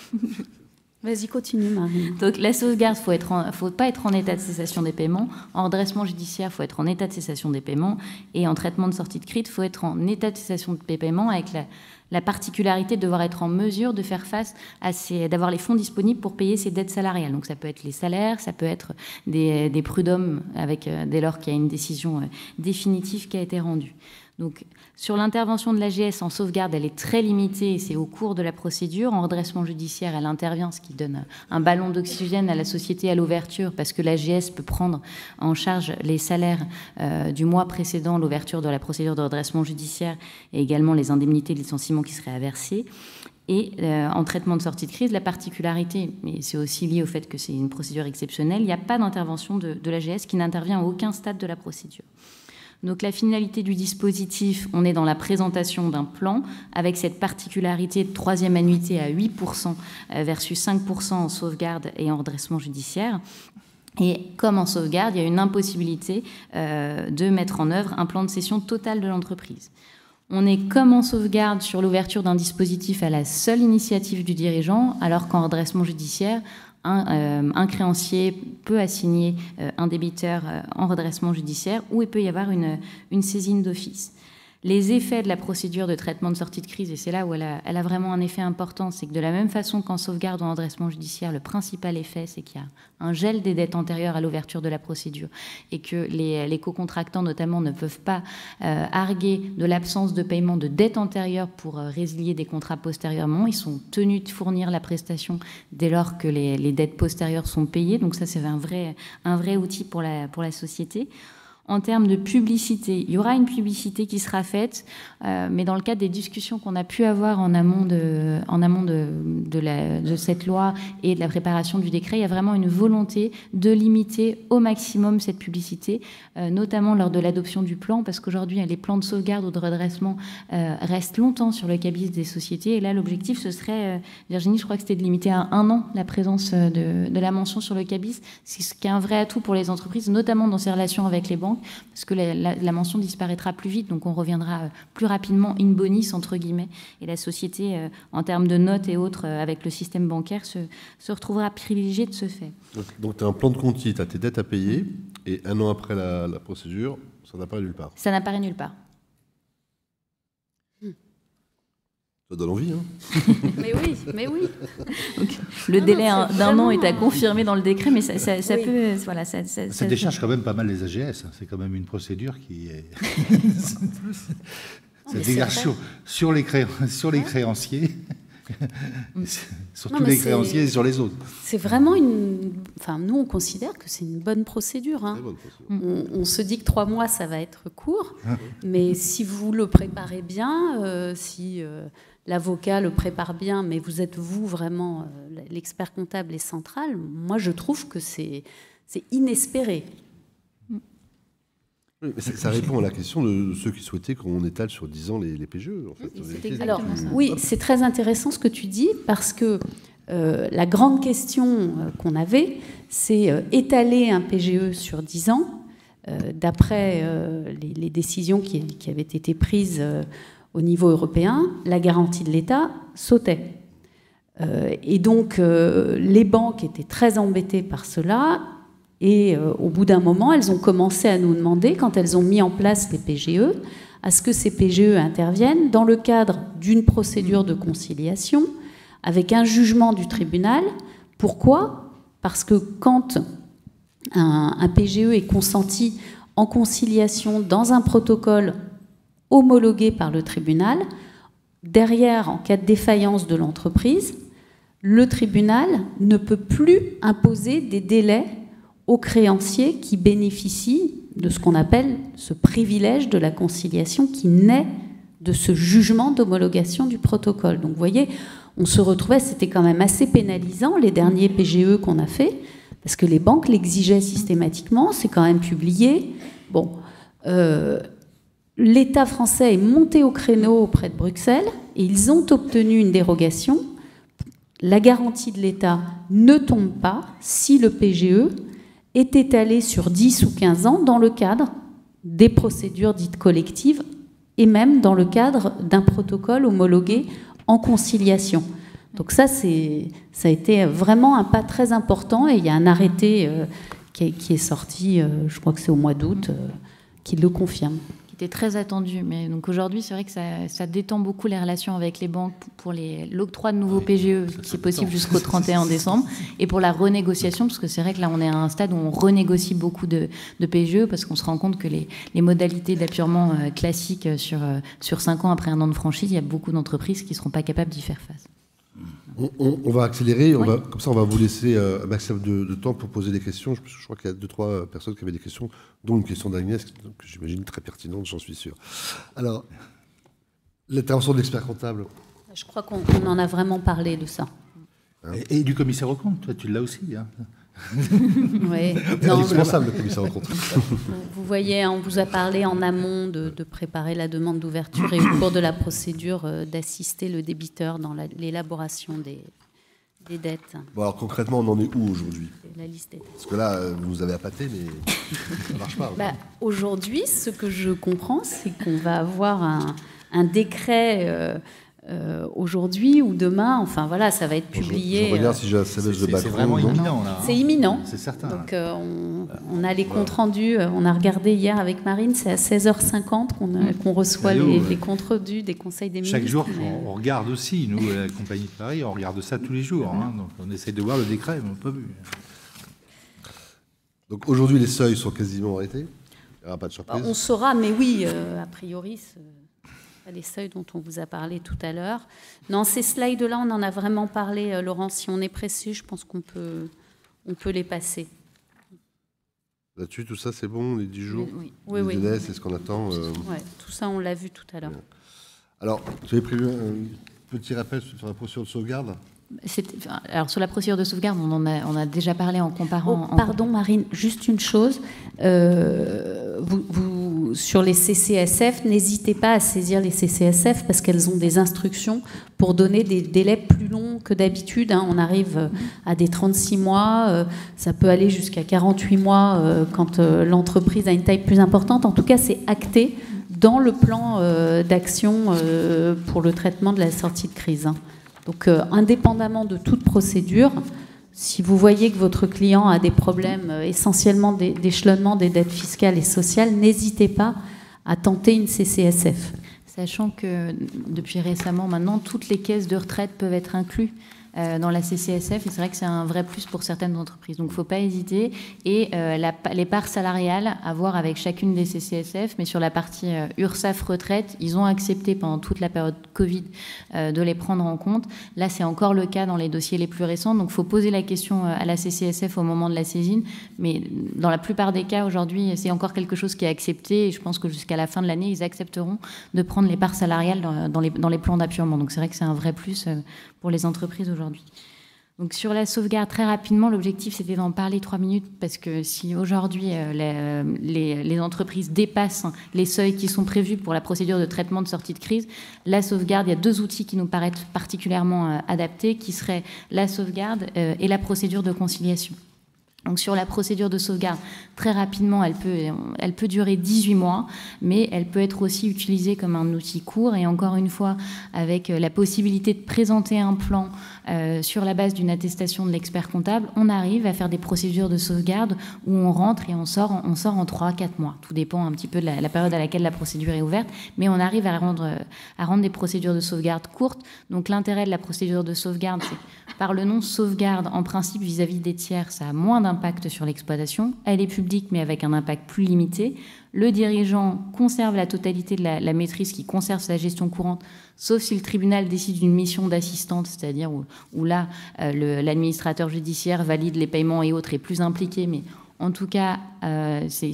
Vas-y, continue, Marie. Donc, la sauvegarde, faut pas être en état de cessation des paiements. En redressement judiciaire, il faut être en état de cessation des paiements. Et en traitement de sortie de crise, il faut être en état de cessation des paiements avec la particularité de devoir être en mesure de faire face d'avoir les fonds disponibles pour payer ses dettes salariales. Donc, ça peut être les salaires, ça peut être des prud'hommes dès lors qu'il y a une décision définitive qui a été rendue. Donc, sur l'intervention de l'AGS en sauvegarde, elle est très limitée et c'est au cours de la procédure. En redressement judiciaire, elle intervient, ce qui donne un ballon d'oxygène à la société à l'ouverture, parce que l'AGS peut prendre en charge les salaires du mois précédent l'ouverture de la procédure de redressement judiciaire et également les indemnités de licenciement qui seraient à verser. Et en traitement de sortie de crise, la particularité, mais c'est aussi lié au fait que c'est une procédure exceptionnelle, il n'y a pas d'intervention de l'AGS qui n'intervient à aucun stade de la procédure. Donc la finalité du dispositif, on est dans la présentation d'un plan avec cette particularité de troisième annuité à 8% versus 5% en sauvegarde et en redressement judiciaire. Et comme en sauvegarde, il y a une impossibilité de mettre en œuvre un plan de cession totale de l'entreprise. On est comme en sauvegarde sur l'ouverture d'un dispositif à la seule initiative du dirigeant, alors qu'en redressement judiciaire, un créancier peut assigner un débiteur en redressement judiciaire ou il peut y avoir une saisine d'office. Les effets de la procédure de traitement de sortie de crise, et c'est là où elle a vraiment un effet important, c'est que de la même façon qu'en sauvegarde ou en redressement judiciaire, le principal effet, c'est qu'il y a un gel des dettes antérieures à l'ouverture de la procédure et que les co-contractants, notamment, ne peuvent pas arguer de l'absence de paiement de dettes antérieures pour résilier des contrats postérieurement. Ils sont tenus de fournir la prestation dès lors que les dettes postérieures sont payées. Donc ça, c'est un vrai outil pour la société. En termes de publicité, il y aura une publicité qui sera faite, mais dans le cadre des discussions qu'on a pu avoir en amont de cette loi et de la préparation du décret, il y a vraiment une volonté de limiter au maximum cette publicité, notamment lors de l'adoption du plan, parce qu'aujourd'hui, les plans de sauvegarde ou de redressement restent longtemps sur le cabis des sociétés. Et là, l'objectif, ce serait, Virginie, je crois que c'était de limiter à 1 an la présence de la mention sur le cabis, ce qui est un vrai atout pour les entreprises, notamment dans ces relations avec les banques, parce que la mention disparaîtra plus vite, donc on reviendra plus rapidement in bonis, entre guillemets, et la société, en termes de notes et autres, avec le système bancaire, se retrouvera privilégiée de ce fait. Donc tu as un plan de compte, tu as tes dettes à payer, et 1 an après la procédure, ça n'apparaît nulle part. Ça n'apparaît nulle part. Ça donne envie, hein. Mais oui. Donc, le délai d'un an est à confirmer dans le décret, mais ça peut... Voilà, ça décharge quand même pas mal les AGS. C'est quand même une procédure qui est... ça dégage sur les créanciers, sur tous les créanciers et sur les autres. C'est vraiment Enfin, nous, on considère que c'est une bonne procédure. Hein. On se dit que 3 mois, ça va être court, mais si vous le préparez bien, si l'avocat le prépare bien, mais vous êtes, vous, vraiment l'expert comptable et central, moi, je trouve que c'est inespéré. Oui, mais ça répond à la question de ceux qui souhaitaient qu'on étale sur 10 ans les PGE. En fait. Alors, oui, c'est très intéressant ce que tu dis, parce que la grande question qu'on avait, c'est étaler un PGE sur 10 ans, d'après les décisions qui avaient été prises au niveau européen, la garantie de l'État sautait. Et donc, les banques étaient très embêtées par cela. Et au bout d'un moment, elles ont commencé à nous demander, quand elles ont mis en place les PGE, à ce que ces PGE interviennent dans le cadre d'une procédure de conciliation avec un jugement du tribunal. Pourquoi ? Parce que quand un PGE est consenti en conciliation dans un protocole homologué par le tribunal, derrière, en cas de défaillance de l'entreprise, le tribunal ne peut plus imposer des délais aux créanciers qui bénéficient de ce qu'on appelle ce privilège de la conciliation qui naît de ce jugement d'homologation du protocole. Donc vous voyez, on se retrouvait, c'était quand même assez pénalisant, les derniers PGE qu'on a fait, parce que les banques l'exigeaient systématiquement, c'est quand même publié. Bon, l'État français est monté au créneau auprès de Bruxelles et ils ont obtenu une dérogation. La garantie de l'État ne tombe pas si le PGE est étalé sur 10 ou 15 ans dans le cadre des procédures dites collectives et même dans le cadre d'un protocole homologué en conciliation. Donc ça a été vraiment un pas très important, et il y a un arrêté qui est sorti, je crois que c'est au mois d'août, qui le confirme. Qui était très attendu. Mais donc aujourd'hui, c'est vrai que ça détend beaucoup les relations avec les banques pour l'octroi de nouveaux PGE, qui est possible jusqu'au 31 décembre, et pour la renégociation, parce que c'est vrai que là, on est à un stade où on renégocie beaucoup de PGE, parce qu'on se rend compte que les modalités d'apurement classiques sur 5 ans après un an de franchise, il y a beaucoup d'entreprises qui ne seront pas capables d'y faire face. On va accélérer, comme ça on va vous laisser un maximum de temps pour poser des questions. Je crois qu'il y a 2-3 personnes qui avaient des questions, dont une question d'Agnès, que j'imagine très pertinente, j'en suis sûr. Alors, l'intervention de l'expert comptable. Je crois qu'on en a vraiment parlé de ça. Et du commissaire aux comptes, toi tu l'as aussi. Hein. Oui. Indispensable, le commissaire aux comptes. Vous voyez, on vous a parlé en amont de préparer la demande d'ouverture et au cours de la procédure d'assister le débiteur dans l'élaboration des dettes. Bon, alors concrètement, on en est où aujourd'hui? La liste des dettes. Parce que là, vous nous avez appâté, mais ça ne marche pas. Aujourd'hui, ce que je comprends, c'est qu'on va avoir un décret aujourd'hui ou demain, enfin voilà, ça va être publié. Je regarde si j'ai un SMS de Macron. C'est vraiment imminent, là. C'est imminent. C'est certain. Donc on a les comptes rendus, on a regardé hier avec Marine, c'est à 16h50 qu'on reçoit les comptes rendus des conseils des ministres. Chaque jour, on regarde aussi, nous, à la Compagnie de Paris, on regarde ça tous les jours. Hein, donc on essaie de voir le décret, mais on n'a pas vu. Donc aujourd'hui, les seuils sont quasiment arrêtés. Il n'y aura pas de surprise. On saura, mais oui, a priori, les seuils dont on vous a parlé tout à l'heure. Non, ces slides-là, on en a vraiment parlé, Laurent. Si on est pressé, je pense qu'on peut les passer. Là-dessus, tout ça, c'est bon, les 10 jours. Oui. délais, c'est ce qu'on attend. Ouais, tout ça, on l'a vu tout à l'heure. Alors, tu avais prévu un petit rappel sur la procédure de sauvegarde? Alors sur la procédure de sauvegarde, on a déjà parlé en comparant... Pardon Marine, juste une chose. Sur les CCSF, n'hésitez pas à saisir les CCSF parce qu'elles ont des instructions pour donner des délais plus longs que d'habitude. On arrive à des 36 mois, ça peut aller jusqu'à 48 mois quand l'entreprise a une taille plus importante. En tout cas, c'est acté dans le plan d'action pour le traitement de la sortie de crise. Donc, indépendamment de toute procédure, si vous voyez que votre client a des problèmes essentiellement d'échelonnement des dettes fiscales et sociales, n'hésitez pas à tenter une CCSF. Sachant que depuis récemment, maintenant, toutes les caisses de retraite peuvent être incluses dans la CCSF, et c'est vrai que c'est un vrai plus pour certaines entreprises. Donc il ne faut pas hésiter. Et les parts salariales à voir avec chacune des CCSF, mais sur la partie URSSAF retraite, ils ont accepté pendant toute la période Covid de les prendre en compte. Là, c'est encore le cas dans les dossiers les plus récents. Donc il faut poser la question à la CCSF au moment de la saisine. Mais dans la plupart des cas, aujourd'hui, c'est encore quelque chose qui est accepté. Et je pense que jusqu'à la fin de l'année, ils accepteront de prendre les parts salariales dans les plans d'appurement. Donc c'est vrai que c'est un vrai plus pour les entreprises aujourd'hui. Donc sur la sauvegarde, très rapidement, l'objectif c'était d'en parler 3 minutes parce que si aujourd'hui les entreprises dépassent les seuils qui sont prévus pour la procédure de traitement de sortie de crise, la sauvegarde, il y a 2 outils qui nous paraissent particulièrement adaptés, qui seraient la sauvegarde et la procédure de conciliation. Donc sur la procédure de sauvegarde, très rapidement, elle peut durer 18 mois, mais elle peut être aussi utilisée comme un outil court, et encore une fois, avec la possibilité de présenter un plan sur la base d'une attestation de l'expert comptable, on arrive à faire des procédures de sauvegarde où on rentre et on sort en 3-4 mois. Tout dépend un petit peu de la période à laquelle la procédure est ouverte, mais on arrive à rendre des procédures de sauvegarde courtes. Donc l'intérêt de la procédure de sauvegarde, c'est par le nom sauvegarde, en principe vis-à-vis des tiers, ça a moins d'impact sur l'exploitation. Elle est publique, mais avec un impact plus limité. Le dirigeant conserve la totalité de la maîtrise qui conserve sa gestion courante, sauf si le tribunal décide d'une mission d'assistante, c'est-à-dire où là, l'administrateur judiciaire valide les paiements et autres, est plus impliqué, mais en tout cas, c'est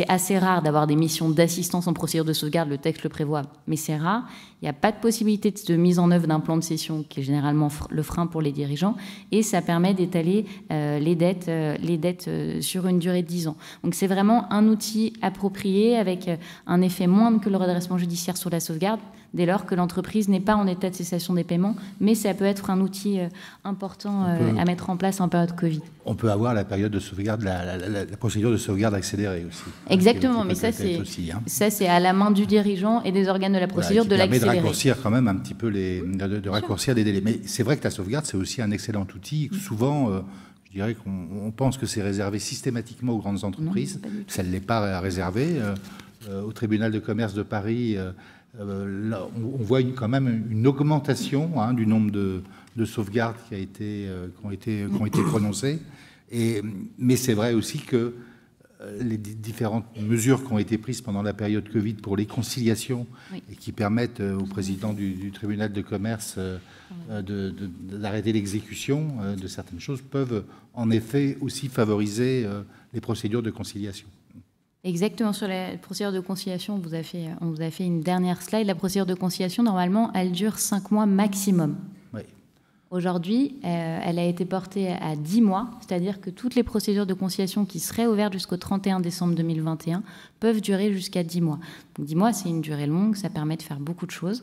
assez rare d'avoir des missions d'assistance en procédure de sauvegarde, le texte le prévoit, mais c'est rare. Il n'y a pas de possibilité de mise en œuvre d'un plan de cession, qui est généralement le frein pour les dirigeants, et ça permet d'étaler les dettes sur une durée de 10 ans. Donc c'est vraiment un outil approprié, avec un effet moindre que le redressement judiciaire sur la sauvegarde. dès lors que l'entreprise n'est pas en état de cessation des paiements, mais ça peut être un outil important à mettre en place en période Covid. On peut avoir la période de sauvegarde, la procédure de sauvegarde accélérée aussi. Exactement, mais ça c'est à la main du dirigeant et des organes de la procédure de l'accélérer. Ça permet de raccourcir quand même un petit peu de raccourcir des délais. Mais c'est vrai que la sauvegarde, c'est aussi un excellent outil. Souvent, je dirais qu'on pense que c'est réservé systématiquement aux grandes entreprises. Non, ça ne l'est pas réservé. Au tribunal de commerce de Paris, là, on voit quand même une augmentation du nombre de sauvegardes qui ont été prononcées. Mais c'est vrai aussi que les différentes mesures qui ont été prises pendant la période Covid pour les conciliations et qui permettent au président du tribunal de commerce d'arrêter l'exécution de certaines choses peuvent en effet aussi favoriser les procédures de conciliation. Exactement, sur la procédure de conciliation, on vous a fait une dernière slide. La procédure de conciliation, normalement, elle dure 5 mois maximum. Oui. Aujourd'hui, elle a été portée à 10 mois, c'est-à-dire que toutes les procédures de conciliation qui seraient ouvertes jusqu'au 31 décembre 2021 peuvent durer jusqu'à 10 mois. Donc 10 mois, c'est une durée longue, ça permet de faire beaucoup de choses.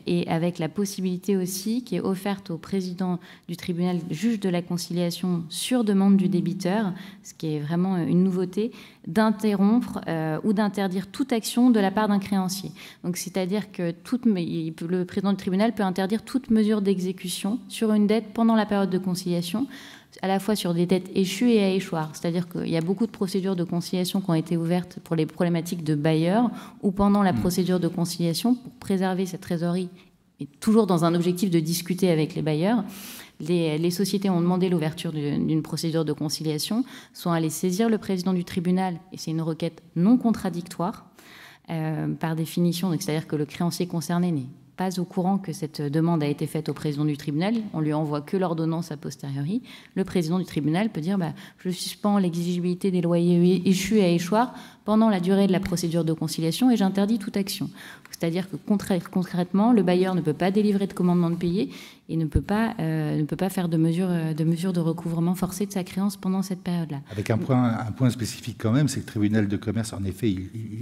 Et avec la possibilité aussi qui est offerte au président du tribunal, juge de la conciliation sur demande du débiteur, ce qui est vraiment une nouveauté, d'interrompre ou d'interdire toute action de la part d'un créancier. Donc c'est-à-dire que le président du tribunal peut interdire toute mesure d'exécution sur une dette pendant la période de conciliation, à la fois sur des dettes échues et à échoir. C'est-à-dire qu'il y a beaucoup de procédures de conciliation qui ont été ouvertes pour les problématiques de bailleurs ou pendant la procédure de conciliation pour préserver cette trésorerie et toujours dans un objectif de discuter avec les bailleurs. Les sociétés ont demandé l'ouverture d'une procédure de conciliation, sont allées saisir le président du tribunal, et c'est une requête non contradictoire par définition, donc c'est-à-dire que le créancier concerné n'est pas au courant que cette demande a été faite au président du tribunal, on lui envoie que l'ordonnance a posteriori. Le président du tribunal peut dire je suspends l'exigibilité des loyers échus et à échoir pendant la durée de la procédure de conciliation et j'interdis toute action. C'est-à-dire que concrètement, le bailleur ne peut pas délivrer de commandement de payer et ne peut pas faire de mesures de recouvrement forcé de sa créance pendant cette période-là. Avec un point spécifique quand même, c'est que le tribunal de commerce, en effet,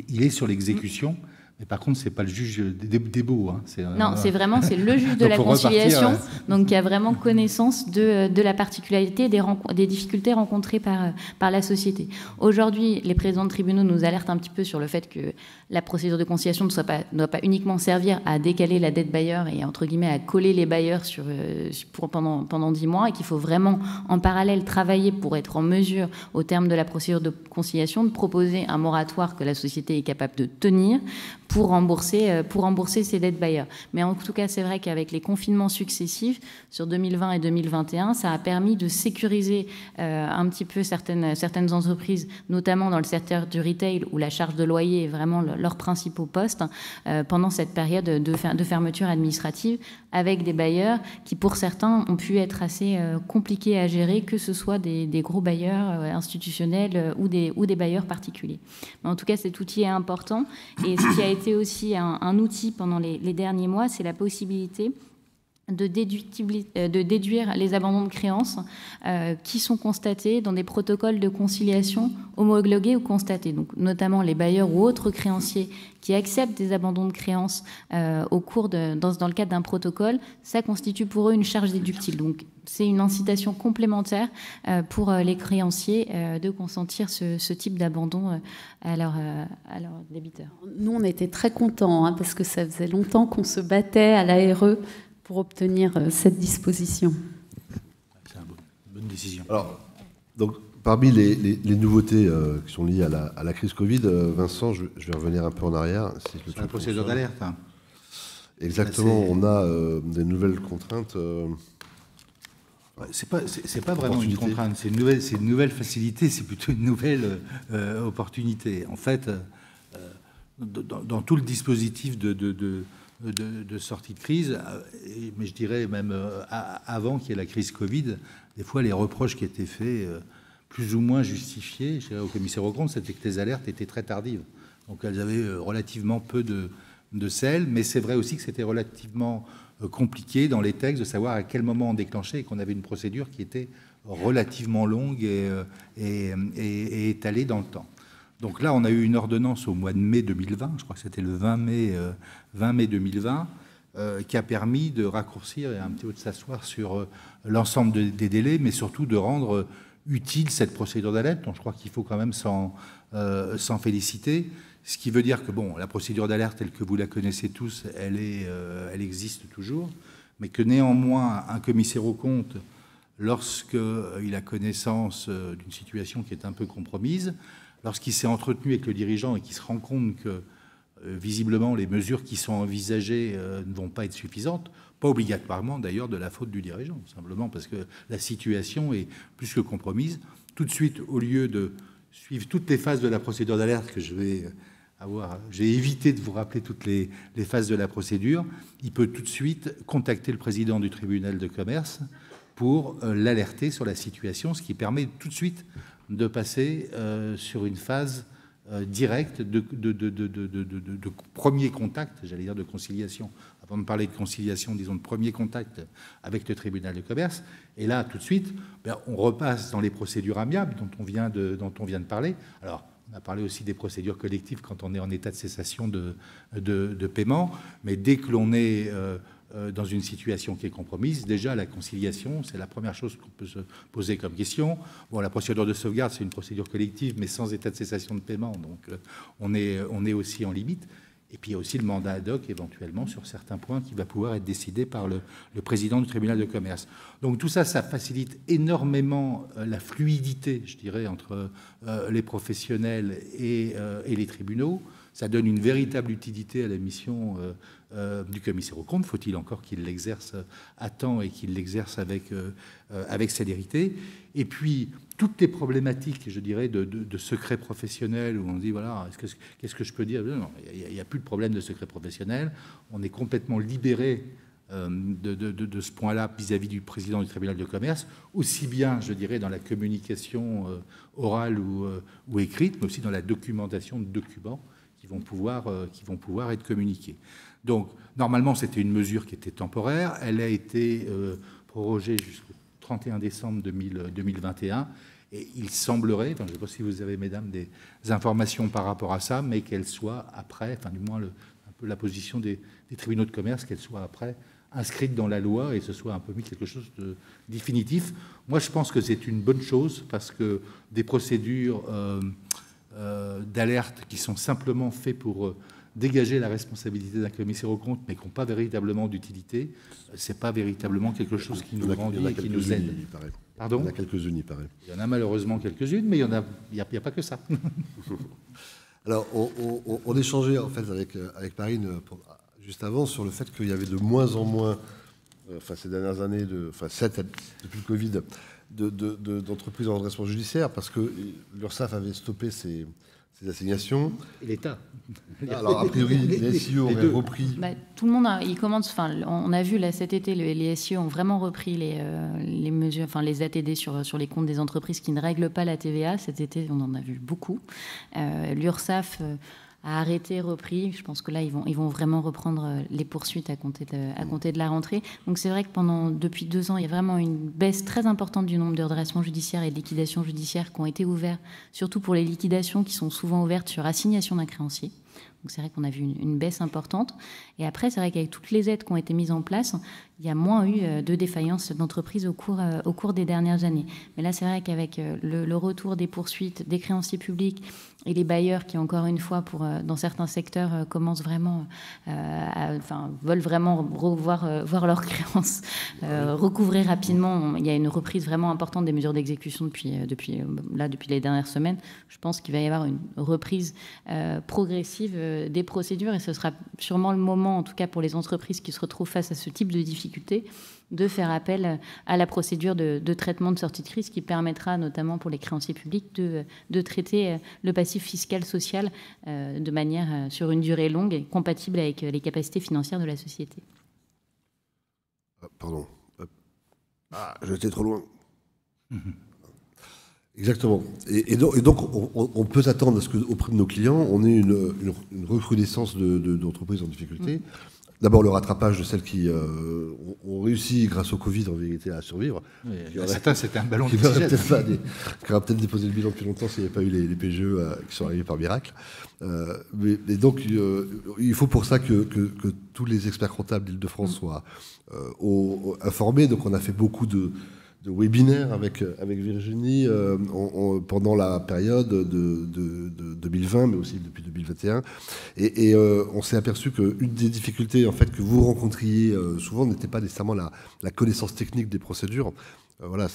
il est sur l'exécution. Mais par contre, c'est pas le juge des baux. Hein. Non, c'est le juge de la conciliation, donc qui a vraiment connaissance de la particularité des difficultés rencontrées par la société. Aujourd'hui, les présidents de tribunaux nous alertent un petit peu sur le fait que la procédure de conciliation ne doit pas uniquement servir à décaler la dette bailleur et entre guillemets à coller les bailleurs pendant 10 mois et qu'il faut vraiment en parallèle travailler pour être en mesure, au terme de la procédure de conciliation, de proposer un moratoire que la société est capable de tenir pour rembourser ses dettes bailleurs. Mais en tout cas, c'est vrai qu'avec les confinements successifs sur 2020 et 2021, ça a permis de sécuriser un petit peu certaines entreprises, notamment dans le secteur du retail où la charge de loyer est vraiment leur principal poste pendant cette période de fermeture administrative, avec des bailleurs qui, pour certains, ont pu être assez compliqués à gérer, que ce soit des gros bailleurs institutionnels ou des bailleurs particuliers. Mais en tout cas, cet outil est important. Et ce qui a été aussi un outil pendant les derniers mois, c'est la possibilité de déduire les abandons de créances qui sont constatés dans des protocoles de conciliation homologués ou constatés. Donc, notamment les bailleurs ou autres créanciers qui acceptent des abandons de créances dans le cadre d'un protocole, ça constitue pour eux une charge déductible. Donc, c'est une incitation complémentaire pour les créanciers de consentir ce type d'abandon à leurs débiteurs. Nous, on était très contents parce que ça faisait longtemps qu'on se battait à l'ARE pour obtenir cette disposition. C'est une bonne décision. Alors, donc, parmi les nouveautés qui sont liées à la crise Covid, Vincent, je vais revenir un peu en arrière. Sur la procédure d'alerte. Hein. Exactement, on a des nouvelles contraintes. C'est pas vraiment une contrainte, c'est une nouvelle facilité, c'est plutôt une nouvelle opportunité. En fait, dans tout le dispositif de sortie de crise, mais je dirais même avant qu'il y ait la crise Covid, des fois les reproches qui étaient faits, plus ou moins justifiés, je dirais au commissaire aux comptes, c'était que les alertes étaient très tardives. Donc elles avaient relativement peu de sel, mais c'est vrai aussi que c'était relativement compliqué dans les textes de savoir à quel moment on déclenchait et qu'on avait une procédure qui était relativement longue et étalée dans le temps. Donc là, on a eu une ordonnance au mois de mai 2020, je crois que c'était le 20 mai 2020, qui a permis de raccourcir et un petit peu de s'asseoir sur l'ensemble des délais, mais surtout de rendre utile cette procédure d'alerte, dont je crois qu'il faut quand même s'en féliciter. Ce qui veut dire que, bon, la procédure d'alerte, telle que vous la connaissez tous, elle existe toujours, mais que néanmoins, un commissaire aux comptes, lorsqu'il a connaissance d'une situation qui est un peu compromise, lorsqu'il s'est entretenu avec le dirigeant et qu'il se rend compte que, visiblement, les mesures qui sont envisagées ne vont pas être suffisantes, pas obligatoirement d'ailleurs de la faute du dirigeant, simplement parce que la situation est plus que compromise. Tout de suite, au lieu de suivre toutes les phases de la procédure d'alerte que j'ai évité de vous rappeler toutes les phases de la procédure, il peut tout de suite contacter le président du tribunal de commerce pour l'alerter sur la situation, ce qui permet tout de suite de passer sur une phase directe de premier contact, j'allais dire de conciliation. Avant de parler de conciliation, disons de premier contact avec le tribunal de commerce. Et là, tout de suite, on repasse dans les procédures amiables dont on vient de parler. Alors, on a parlé aussi des procédures collectives quand on est en état de cessation de paiement, mais dès que l'on est dans une situation qui est compromise, déjà la conciliation, c'est la première chose qu'on peut se poser comme question. Bon, la procédure de sauvegarde, c'est une procédure collective, mais sans état de cessation de paiement, donc on est aussi en limite. Et puis il y a aussi le mandat ad hoc, éventuellement, sur certains points qui va pouvoir être décidé par le président du tribunal de commerce. Donc tout ça, ça facilite énormément la fluidité, je dirais, entre les professionnels et les tribunaux. Ça donne une véritable utilité à la mission du commissaire aux comptes. Faut-il encore qu'il l'exerce à temps et qu'il l'exerce avec célérité. Et puis, toutes les problématiques, je dirais, de secret professionnel, où on dit, voilà, qu'est-ce que je peux dire? Non, il n'y a plus de problème de secret professionnel. On est complètement libéré de ce point-là vis-à-vis du président du tribunal de commerce, aussi bien, je dirais, dans la communication orale ou écrite, mais aussi dans la documentation de documents qui vont pouvoir être communiqués. Donc, normalement, c'était une mesure qui était temporaire. Elle a été prorogée jusqu'au 31 décembre 2021. Et il semblerait, enfin, je ne sais pas si vous avez, mesdames, des informations par rapport à ça, mais qu'elle soit après, enfin, du moins, un peu la position des tribunaux de commerce, qu'elle soit après inscrite dans la loi et ce soit un peu mis quelque chose de définitif. Moi, je pense que c'est une bonne chose parce que des procédures d'alerte qui sont simplement faites pour dégager la responsabilité d'un commissaire aux comptes, mais qui n'ont pas véritablement d'utilité, c'est pas véritablement quelque chose qui nous grandit et qui nous aide. Pardon ? Il y en a quelques-unes, il paraît. Il y en a malheureusement quelques-unes, mais il n'y a pas que ça. Alors, on échangeait en fait avec Marine juste avant sur le fait qu'il y avait de moins en moins, ces dernières années, depuis le Covid, d'entreprises en redressement judiciaire, parce que l'URSSAF avait stoppé ses assignations. Et l'État. Alors, a priori, les SIE auraient repris. Tout le monde, on a vu là cet été, les SIE ont vraiment repris les mesures, les ATD sur les comptes des entreprises qui ne règlent pas la TVA. Cet été, on en a vu beaucoup. L'URSSAF a arrêté, repris. Je pense que là, ils vont vraiment reprendre les poursuites à compter de la rentrée. Donc c'est vrai que depuis 2 ans, il y a vraiment une baisse très importante du nombre de redressements judiciaires et de liquidations judiciaires qui ont été ouverts, surtout pour les liquidations qui sont souvent ouvertes sur assignation d'un créancier. Donc c'est vrai qu'on a vu une baisse importante. Et après, c'est vrai qu'avec toutes les aides qui ont été mises en place, il y a moins eu de défaillances d'entreprises au cours des dernières années. Mais là, c'est vrai qu'avec le retour des poursuites des créanciers publics et les bailleurs qui, encore une fois, dans certains secteurs, commencent vraiment, veulent vraiment voir leurs créances recouvrer rapidement. Il y a une reprise vraiment importante des mesures d'exécution depuis les dernières semaines. Je pense qu'il va y avoir une reprise progressive des procédures et ce sera sûrement le moment, en tout cas pour les entreprises qui se retrouvent face à ce type de difficultés, de faire appel à la procédure de traitement de sortie de crise qui permettra notamment pour les créanciers publics de traiter le passif fiscal social de manière sur une durée longue et compatible avec les capacités financières de la société. Pardon. J'étais trop loin. Exactement. Et donc, on peut s'attendre à ce qu'auprès de nos clients, on ait une recrudescence d'entreprises en difficulté. D'abord, le rattrapage de celles qui ont réussi, grâce au Covid, en vérité, à survivre. Oui, certains, c'était un ballon d'oxygène. Qui aura peut-être déposé le bilan depuis longtemps s'il n'y avait pas eu les PGE qui sont arrivés par miracle. Mais donc, il faut pour ça que tous les experts comptables d'Île-de-France soient informés. Donc, on a fait beaucoup de webinaires avec Virginie pendant la période de 2020, mais aussi depuis 2021. Et on s'est aperçu qu'une des difficultés en fait, que vous rencontriez souvent n'était pas nécessairement la connaissance technique des procédures. Voilà,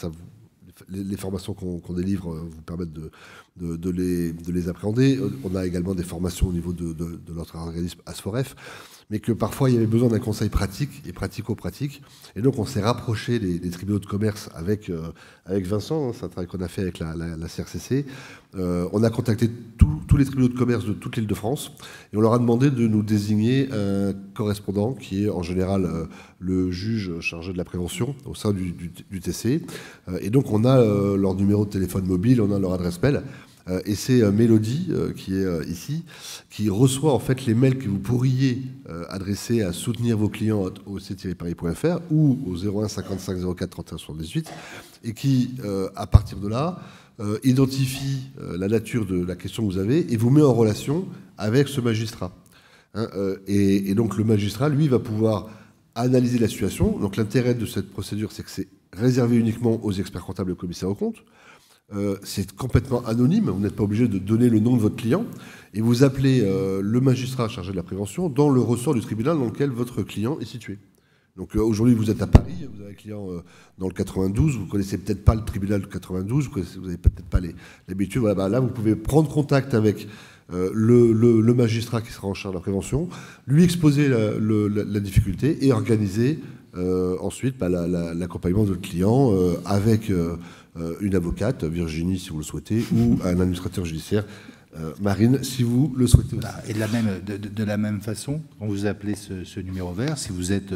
les formations qu'on délivre vous permettent de les appréhender. On a également des formations au niveau de notre organisme ASFOREF, mais que parfois il y avait besoin d'un conseil pratique et pratico-pratique. Et donc on s'est rapproché des tribunaux de commerce avec Vincent, c'est un travail qu'on a fait avec la CRCC. On a contacté tous les tribunaux de commerce de toute l'Île-de-France et on leur a demandé de nous désigner un correspondant qui est en général le juge chargé de la prévention au sein du TC. Et donc on a leur numéro de téléphone mobile, on a leur adresse mail. Et c'est Mélodie, qui est ici, qui reçoit en fait les mails que vous pourriez adresser à soutenir vos clients au c-paris.fr ou au 01 55 04 31 78 et qui, à partir de là, identifie la nature de la question que vous avez et vous met en relation avec ce magistrat. Et donc le magistrat, lui, va pouvoir analyser la situation. Donc l'intérêt de cette procédure, c'est que c'est réservé uniquement aux experts comptables et aux commissaires aux comptes. C'est complètement anonyme, vous n'êtes pas obligé de donner le nom de votre client, et vous appelez le magistrat chargé de la prévention dans le ressort du tribunal dans lequel votre client est situé. Donc aujourd'hui, vous êtes à Paris, vous avez un client dans le 92, vous connaissez peut-être pas le tribunal du 92, vous n'avez peut-être pas l'habitude. Voilà, là, vous pouvez prendre contact avec le magistrat qui sera en charge de la prévention, lui exposer la difficulté et organiser ensuite l'accompagnement de votre client avec une avocate, Virginie si vous le souhaitez, ou un administrateur judiciaire, Marine, si vous le souhaitez aussi. Et de la même façon, quand vous appelez ce numéro vert, si vous êtes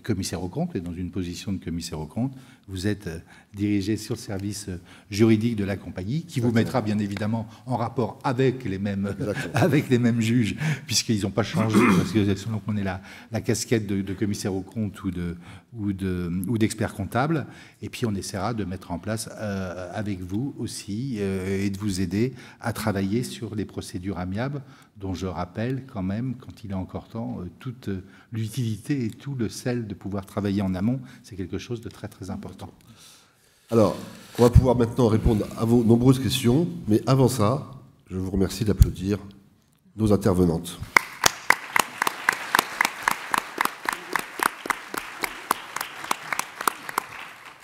commissaire aux comptes et dans une position de commissaire aux comptes, vous êtes dirigé sur le service juridique de la compagnie qui vous mettra bien évidemment en rapport avec les mêmes juges, puisqu'ils n'ont pas changé, parce que selon qu'on ait la casquette de commissaire aux comptes ou d'expert comptable, et puis on essaiera de mettre en place avec vous aussi et de vous aider à travailler sur les procédures amiables, dont je rappelle quand même, quand il est encore temps, toute l'utilité et tout le sel de pouvoir travailler en amont, c'est quelque chose de très très important. Alors, on va pouvoir maintenant répondre à vos nombreuses questions, mais avant ça, je vous remercie d'applaudir nos intervenantes.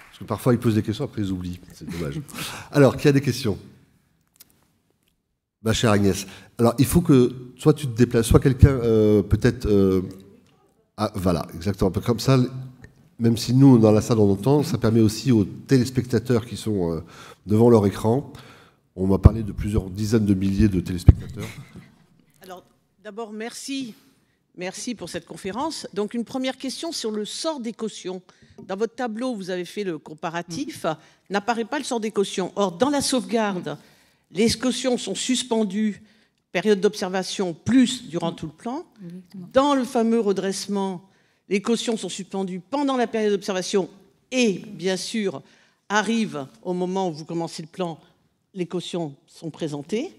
Parce que parfois, ils posent des questions, après ils oublient. C'est dommage. Alors, qui a des questions ? Ma chère Agnès. Alors, il faut que soit tu te déplaces, soit quelqu'un, peut-être... Ah, voilà, exactement. Comme ça, même si nous, dans la salle, on entend, ça permet aussi aux téléspectateurs qui sont devant leur écran. On m'a parlé de plusieurs dizaines de milliers de téléspectateurs. Alors, d'abord, merci pour cette conférence. Donc, une première question sur le sort des cautions. Dans votre tableau, vous avez fait le comparatif. N'apparaît pas le sort des cautions. Or, dans la sauvegarde, les cautions sont suspendues, période d'observation plus durant tout le plan. Dans le fameux redressement, les cautions sont suspendues pendant la période d'observation et, bien sûr, arrivent au moment où vous commencez le plan, les cautions sont présentées.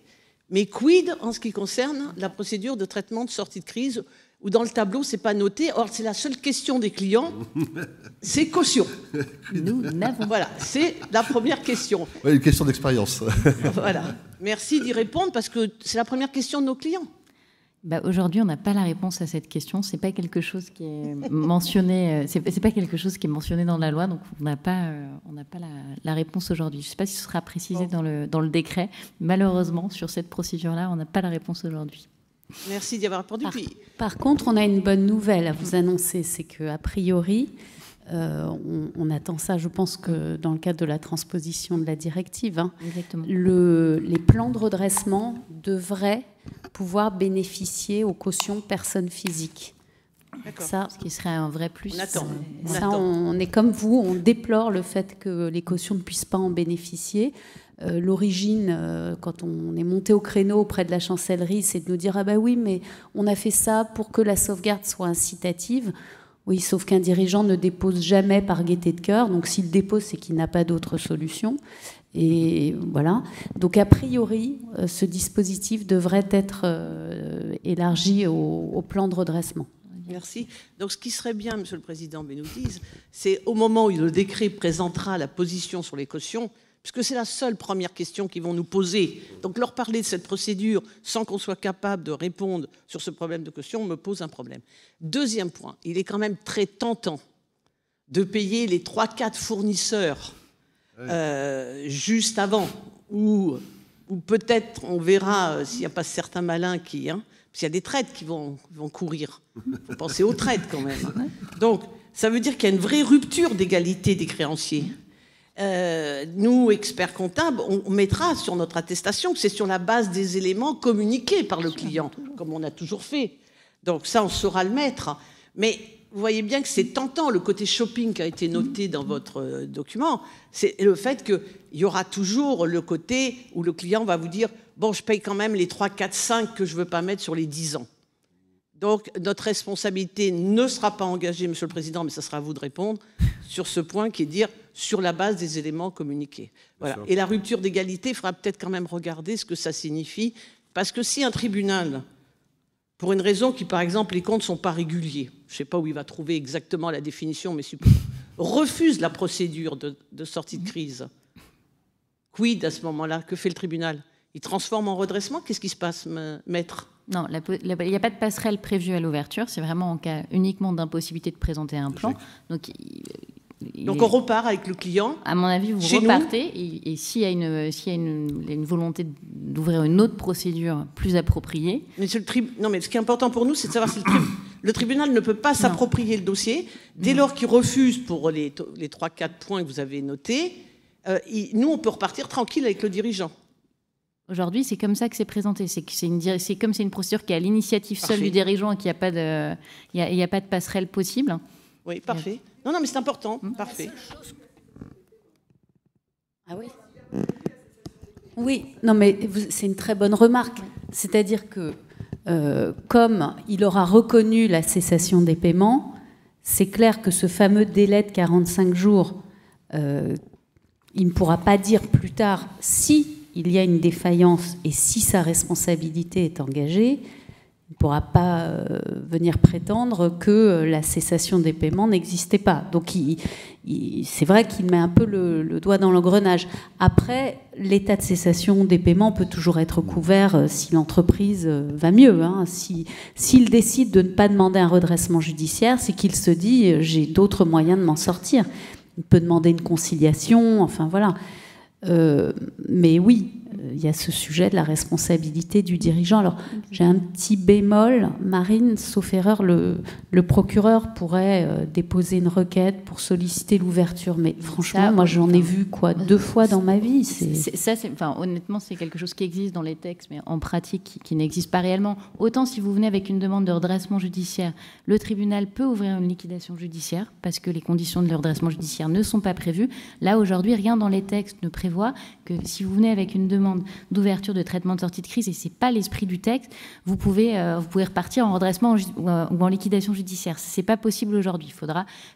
Mais quid en ce qui concerne la procédure de traitement de sortie de crise, où dans le tableau, ce n'est pas noté. Or, c'est la seule question des clients, c'est caution. Nous n'avons. Voilà, c'est la première question. Oui, une question d'expérience. Voilà. Merci d'y répondre, parce que c'est la première question de nos clients. Aujourd'hui, on n'a pas la réponse à cette question. C'est pas quelque chose qui est mentionné. C'est pas quelque chose qui est mentionné dans la loi, donc on n'a pas la réponse aujourd'hui. Je ne sais pas si ce sera précisé dans le décret. Malheureusement, sur cette procédure-là, on n'a pas la réponse aujourd'hui. Merci d'y avoir répondu. Par contre, on a une bonne nouvelle à vous annoncer, c'est qu'a priori, on attend ça, je pense que dans le cadre de la transposition de la directive, Exactement. Les plans de redressement devraient pouvoir bénéficier aux cautions personnes physiques. Ça, ce qui serait un vrai plus. On est comme vous, on déplore le fait que les cautions ne puissent pas en bénéficier. l'origine, quand on est monté au créneau auprès de la chancellerie, c'est de nous dire « Ah ben oui, mais on a fait ça pour que la sauvegarde soit incitative ». Oui, sauf qu'un dirigeant ne dépose jamais par gaieté de cœur. Donc s'il dépose, c'est qu'il n'a pas d'autre solution. Et voilà. Donc a priori, ce dispositif devrait être élargi au plan de redressement. Merci. Donc ce qui serait bien, Monsieur le Président Benoît, c'est au moment où le décret présentera la position sur les cautions, puisque c'est la seule première question qu'ils vont nous poser. Donc leur parler de cette procédure sans qu'on soit capable de répondre sur ce problème de caution me pose un problème. Deuxième point, il est quand même très tentant de payer les 3-4 fournisseurs juste avant, ou peut-être on verra s'il n'y a pas certains malins qui... parce qu'il y a des traites qui vont courir. Il faut penser aux traites quand même. Donc ça veut dire qu'il y a une vraie rupture d'égalité des créanciers. Nous, experts comptables, on mettra sur notre attestation que c'est sur la base des éléments communiqués par le client, comme on a toujours fait. Donc ça, on saura le mettre. Mais vous voyez bien que c'est tentant, le côté shopping qui a été noté dans votre document, c'est le fait qu'il y aura toujours le côté où le client va vous dire « Bon, je paye quand même les 3, 4, 5 que je ne veux pas mettre sur les 10 ans ». Donc, notre responsabilité ne sera pas engagée, Monsieur le Président, mais ça sera à vous de répondre sur ce point qui est de dire sur la base des éléments communiqués. Voilà. Et la rupture d'égalité, il faudra peut-être quand même regarder ce que ça signifie. Parce que si un tribunal, pour une raison qui, par exemple, les comptes ne sont pas réguliers, je ne sais pas où il va trouver exactement la définition, mais refuse la procédure de sortie de crise, quid à ce moment-là? Que fait le tribunal? Il transforme en redressement? Qu'est-ce qui se passe, maître? Non, il n'y a pas de passerelle prévue à l'ouverture. C'est vraiment en cas uniquement d'impossibilité de présenter un plan. Donc on repart avec le client. À mon avis, vous repartez. Et s'il y a une volonté d'ouvrir une autre procédure plus appropriée... Mais non, mais ce qui est important pour nous, c'est de savoir si le tribunal ne peut pas s'approprier le dossier. Dès lors qu'il refuse pour les 3-4 points que vous avez notés, nous, on peut repartir tranquille avec le dirigeant. Aujourd'hui, c'est comme ça que c'est présenté. C'est comme c'est une procédure qui est à l'initiative seule du dirigeant et qu'il n'y a pas de passerelle possible. Oui, parfait. Non, mais c'est important. Parfait. Ah oui. Oui, non, mais c'est une très bonne remarque. C'est-à-dire que comme il aura reconnu la cessation des paiements, c'est clair que ce fameux délai de 45 jours, il ne pourra pas dire plus tard si il y a une défaillance et si sa responsabilité est engagée, il ne pourra pas venir prétendre que la cessation des paiements n'existait pas. Donc c'est vrai qu'il met un peu le doigt dans l'engrenage. Après, l'état de cessation des paiements peut toujours être couvert si l'entreprise va mieux. S'il décide de ne pas demander un redressement judiciaire, c'est qu'il se dit « j'ai d'autres moyens de m'en sortir ». Il peut demander une conciliation, enfin voilà. Mais oui, il y a ce sujet de la responsabilité du dirigeant. Alors, j'ai un petit bémol. Marine, sauf erreur, le procureur pourrait déposer une requête pour solliciter l'ouverture. Mais franchement, moi, j'en ai vu 2 fois dans ma vie. Honnêtement, c'est quelque chose qui existe dans les textes, mais en pratique, qui n'existe pas réellement. Autant si vous venez avec une demande de redressement judiciaire, le tribunal peut ouvrir une liquidation judiciaire parce que les conditions de redressement judiciaire ne sont pas prévues. Là, aujourd'hui, rien dans les textes ne prévoit que si vous venez avec une demande d'ouverture de traitement de sortie de crise et c'est pas l'esprit du texte, vous pouvez repartir en redressement ou en liquidation judiciaire. C'est pas possible aujourd'hui.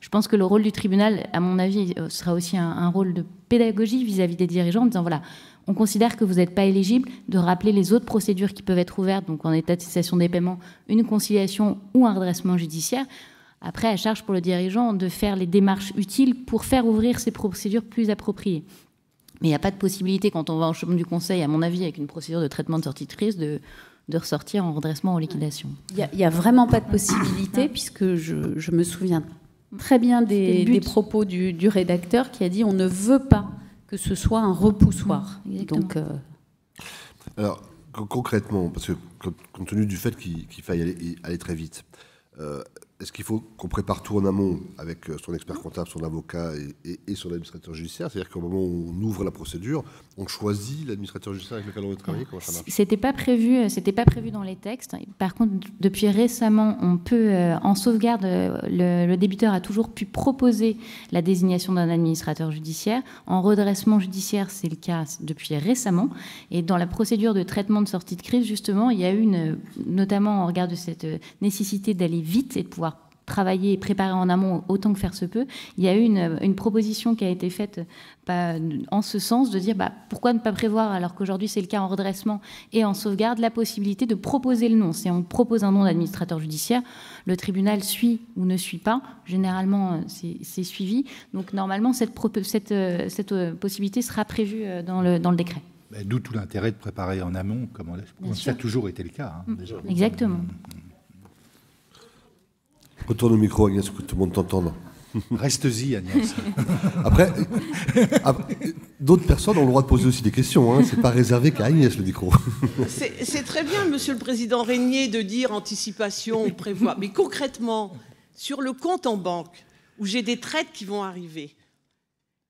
Je pense que le rôle du tribunal, à mon avis, sera aussi un rôle de pédagogie vis-à-vis des dirigeants en disant voilà, on considère que vous n'êtes pas éligible, de rappeler les autres procédures qui peuvent être ouvertes, donc en état de cessation des paiements, une conciliation ou un redressement judiciaire. Après, à charge pour le dirigeant de faire les démarches utiles pour faire ouvrir ces procédures plus appropriées. Mais il n'y a pas de possibilité, quand on va en chambre du conseil, à mon avis, avec une procédure de traitement de sortie de crise, de ressortir en redressement ou en liquidation. Il n'y a vraiment pas de possibilité, puisque je me souviens très bien des propos du rédacteur qui a dit on ne veut pas que ce soit un repoussoir. Donc, Alors, concrètement, parce que compte tenu du fait qu'il faille aller très vite, est-ce qu'il faut qu'on prépare tout en amont avec son expert comptable, son avocat et son administrateur judiciaire? C'est-à-dire qu'au moment où on ouvre la procédure, on choisit l'administrateur judiciaire avec lequel on va travailler? Comment ça marche? C'était pas prévu dans les textes. Par contre, depuis récemment, on peut, en sauvegarde, le débiteur a toujours pu proposer la désignation d'un administrateur judiciaire. En redressement judiciaire, c'est le cas depuis récemment. Et dans la procédure de traitement de sortie de crise, justement, il y a eu notamment en regard de cette nécessité d'aller vite et de pouvoir travailler et préparer en amont autant que faire se peut, il y a eu une proposition qui a été faite en ce sens, de dire pourquoi ne pas prévoir, alors qu'aujourd'hui c'est le cas en redressement et en sauvegarde, la possibilité de proposer le nom. Si on propose un nom d'administrateur judiciaire, le tribunal suit ou ne suit pas. Généralement, c'est suivi. Donc normalement, cette possibilité sera prévue dans le décret. D'où tout l'intérêt de préparer en amont, comme ça a toujours été le cas. Déjà. Exactement. Retourne au micro, Agnès, que tout le monde t'entende. Reste-y, Agnès. Après, d'autres personnes ont le droit de poser aussi des questions. Hein. C'est pas réservé qu'à Agnès, le micro. C'est très bien, Monsieur le Président Régnier, de dire anticipation, prévoir. Mais concrètement, sur le compte en banque, où j'ai des traites qui vont arriver,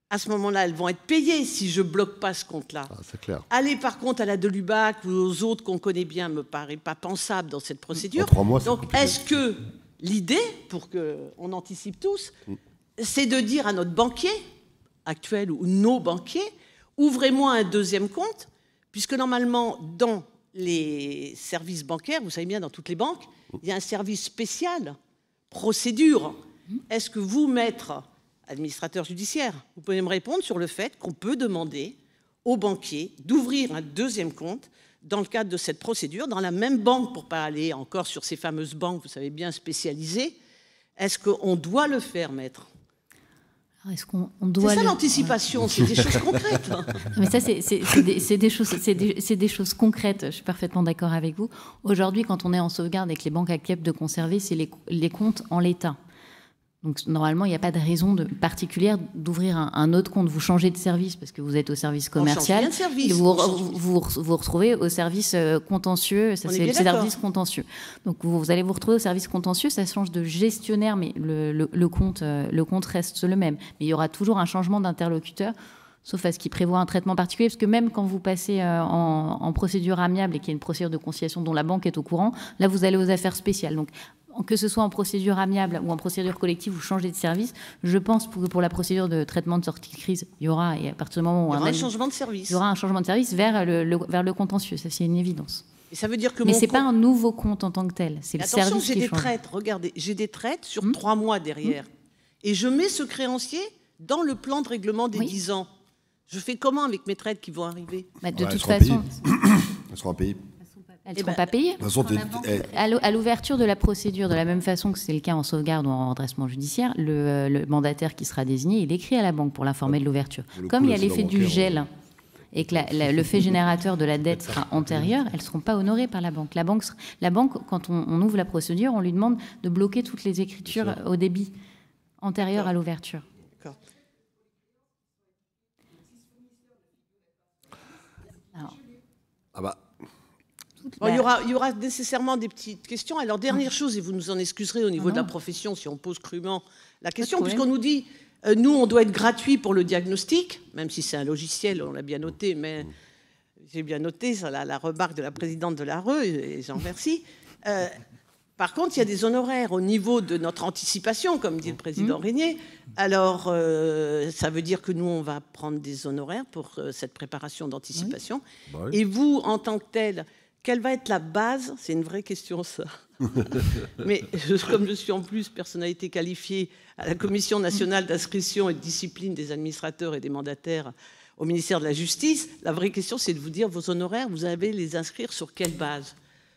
à ce moment-là, elles vont être payées si je ne bloque pas ce compte-là. Ah, c'est clair. Aller par contre à la Delubac ou aux autres qu'on connaît bien me paraît pas pensable dans cette procédure. En 3 mois, donc, est-ce que l'idée, pour qu'on anticipe tous, c'est de dire à notre banquier actuel ou nos banquiers, ouvrez-moi un deuxième compte, puisque normalement, dans les services bancaires, vous savez bien, dans toutes les banques, il y a un service spécial, procédure. Est-ce que vous, maître administrateur judiciaire, vous pouvez me répondre sur le fait qu'on peut demander aux banquiers d'ouvrir un deuxième compte dans le cadre de cette procédure, dans la même banque, pour ne pas aller encore sur ces fameuses banques, vous savez bien, spécialisées. Est-ce qu'on doit le faire, maître? Est-ce qu'on doit... C'est ça l'anticipation, c'est des choses concrètes. Mais ça, c'est des choses concrètes, je suis parfaitement d'accord avec vous. Aujourd'hui, quand on est en sauvegarde et que les banques acceptent de conserver, c'est les comptes en l'état. Donc normalement, il n'y a pas de raison particulière d'ouvrir un autre compte. Vous changez de service parce que vous êtes au service commercial. On change bien de service. Vous retrouvez au service contentieux. Ça, c'est le service contentieux. Donc vous allez vous retrouver au service contentieux. Ça change de gestionnaire, mais le compte reste le même. Mais il y aura toujours un changement d'interlocuteur, sauf à ce qui prévoit un traitement particulier. Parce que même quand vous passez en procédure amiable et qu'il y a une procédure de conciliation dont la banque est au courant, là, vous allez aux affaires spéciales. Donc, que ce soit en procédure amiable ou en procédure collective, vous changez de service, je pense que pour la procédure de traitement de sortie de crise, il y aura, et à partir du moment où il y aura un changement de service. Il y aura un changement de service vers le contentieux, ça c'est une évidence. Et ça veut dire que mais ce n'est pas un nouveau compte en tant que tel, c'est le service qui change. J'ai des traites, regardez, j'ai des traites sur 3 mois derrière. Et je mets ce créancier dans le plan de règlement des 10 ans. Je fais comment avec mes traites qui vont arriver? De toute façon... Elles seront payées. Elles ne seront pas payées. À l'ouverture de la procédure, de la même façon que c'est le cas en sauvegarde ou en redressement judiciaire, le mandataire qui sera désigné, il écrit à la banque pour l'informer de l'ouverture. Comme il y a l'effet du gel et que le fait générateur de la dette sera antérieur, elles ne seront pas honorées par la banque. La banque, quand on ouvre la procédure, on lui demande de bloquer toutes les écritures au débit antérieur à l'ouverture. Bon, il y aura nécessairement des petites questions. Alors, dernière chose, et vous nous en excuserez au niveau de la profession si on pose crûment la question, puisqu'on nous dit, nous, on doit être gratuit pour le diagnostic, même si c'est un logiciel, on l'a bien noté, mais j'ai bien noté ça, la remarque de la présidente de l'ARE, et j'en remercie. Par contre, il y a des honoraires au niveau de notre anticipation, comme dit le président Régnier. Alors, ça veut dire que nous, on va prendre des honoraires pour cette préparation d'anticipation. Oui. Et vous, en tant que tel, quelle va être la base? C'est une vraie question, ça. Mais comme je suis en plus personnalité qualifiée à la Commission nationale d'inscription et de discipline des administrateurs et des mandataires au ministère de la Justice, la vraie question, c'est de vous dire, vos honoraires, vous allez les inscrire sur quelle base?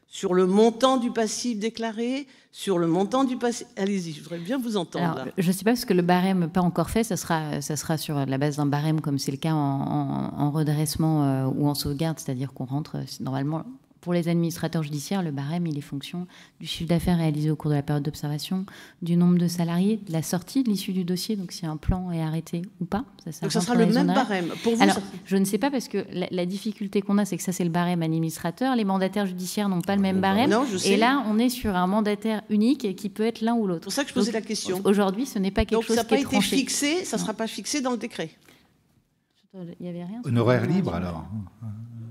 Sur le montant du passif déclaré? Sur le montant du passif... Allez-y, je voudrais bien vous entendre. Alors, je ne sais pas, parce que le barème n'est pas encore fait, ça sera sur la base d'un barème, comme c'est le cas en redressement ou en sauvegarde, c'est-à-dire qu'on rentre normalement... pour les administrateurs judiciaires, le barème, il est fonction du chiffre d'affaires réalisé au cours de la période d'observation, du nombre de salariés, de la sortie de l'issue du dossier, donc si un plan est arrêté ou pas. Donc ça sera le même barème pour vous? Alors, je ne sais pas, parce que la difficulté qu'on a, c'est que ça, c'est le barème administrateur. Les mandataires judiciaires n'ont pas le même barème. Non, je sais. Et là, on est sur un mandataire unique qui peut être l'un ou l'autre. C'est pour ça que je posais la question. Aujourd'hui, ce n'est pas quelque chose qui est tranché. Donc ça n'a pas été fixé, ça ne sera pas fixé dans le décret. Il n'y avait rien. Honoraire libre, alors.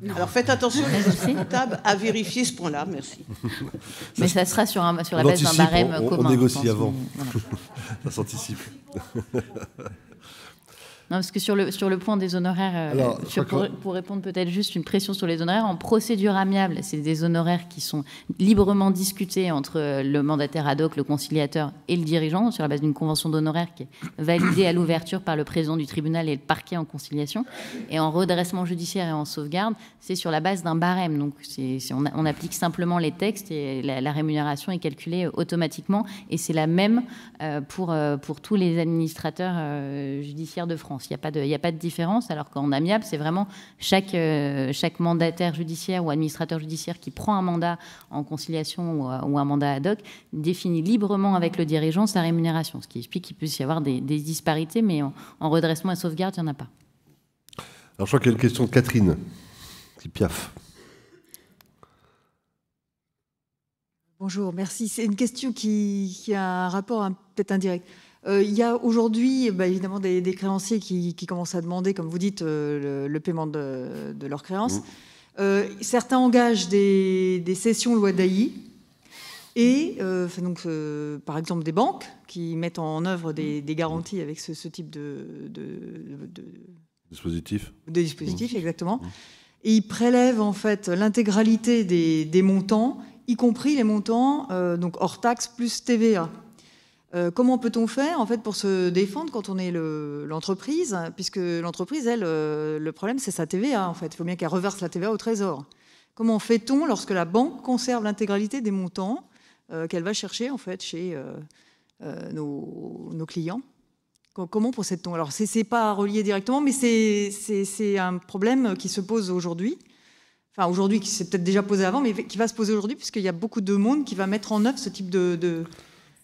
Non. Alors faites attention, les comptables, à vérifier ce point-là. Merci. Mais ça sera sur la base d'un barème commun. On négocie avant. Voilà. Ça s'anticipe. Non, parce que sur le point des honoraires, Alors, pour répondre peut-être juste une pression sur les honoraires, en procédure amiable, c'est des honoraires qui sont librement discutés entre le mandataire ad hoc, le conciliateur et le dirigeant, sur la base d'une convention d'honoraires qui est validée à l'ouverture par le président du tribunal et le parquet en conciliation. Et en redressement judiciaire et en sauvegarde, c'est sur la base d'un barème. Donc on applique simplement les textes et la rémunération est calculée automatiquement. Et c'est la même pour tous les administrateurs judiciaires de France. Il n'y a pas de différence, alors qu'en amiable, c'est vraiment chaque mandataire judiciaire ou administrateur judiciaire qui prend un mandat en conciliation ou un mandat ad hoc définit librement avec le dirigeant sa rémunération, ce qui explique qu'il peut y avoir des disparités, mais en redressement et sauvegarde, il n'y en a pas. Alors je crois qu'il y a une question de Catherine, qui piaffe. Bonjour, merci. C'est une question qui a un rapport peut-être indirect. Il y a aujourd'hui évidemment des créanciers qui commencent à demander, comme vous dites, le paiement de leurs créances. Certains engagent des cessions loi d'AI et par exemple des banques qui mettent en œuvre des garanties avec ce type de dispositif. De dispositif, exactement. Et ils prélèvent en fait l'intégralité des montants, y compris les montants donc hors taxes plus TVA. Comment peut-on faire en fait pour se défendre quand on est l'entreprise, puisque l'entreprise, elle, le problème c'est sa TVA en fait. Il faut bien qu'elle reverse la TVA au Trésor. Comment fait-on lorsque la banque conserve l'intégralité des montants qu'elle va chercher en fait chez nos clients? Comment procède-t-on? Alors c'est pas relié directement, mais c'est un problème qui se pose aujourd'hui. Enfin aujourd'hui, qui s'est peut-être déjà posé avant, mais qui va se poser aujourd'hui puisqu'il y a beaucoup de monde qui va mettre en œuvre ce type de...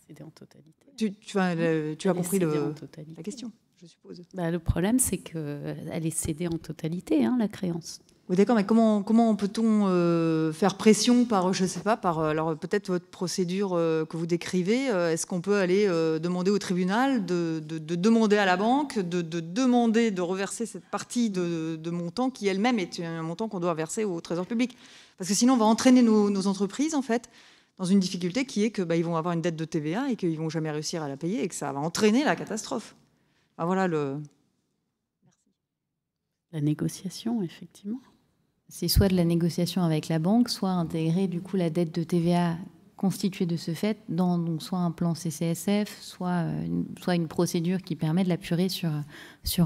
Céder en totalité. Tu as compris la question, je suppose. Le problème, c'est qu'elle est cédée en totalité, la créance. Oui, d'accord, mais comment peut-on faire pression par, je ne sais pas, alors peut-être votre procédure que vous décrivez, est-ce qu'on peut aller demander au tribunal de demander à la banque de demander de reverser cette partie de montant qui elle-même est un montant qu'on doit verser au Trésor public? Parce que sinon, on va entraîner nos entreprises, en fait, dans une difficulté qui est qu'ils vont avoir une dette de TVA et qu'ils ne vont jamais réussir à la payer et que ça va entraîner la catastrophe. Enfin, voilà le... La négociation, effectivement. C'est soit de la négociation avec la banque, soit intégrer du coup la dette de TVA constituée de ce fait dans donc, soit un plan CCSF, soit une procédure qui permet de l'apurer sur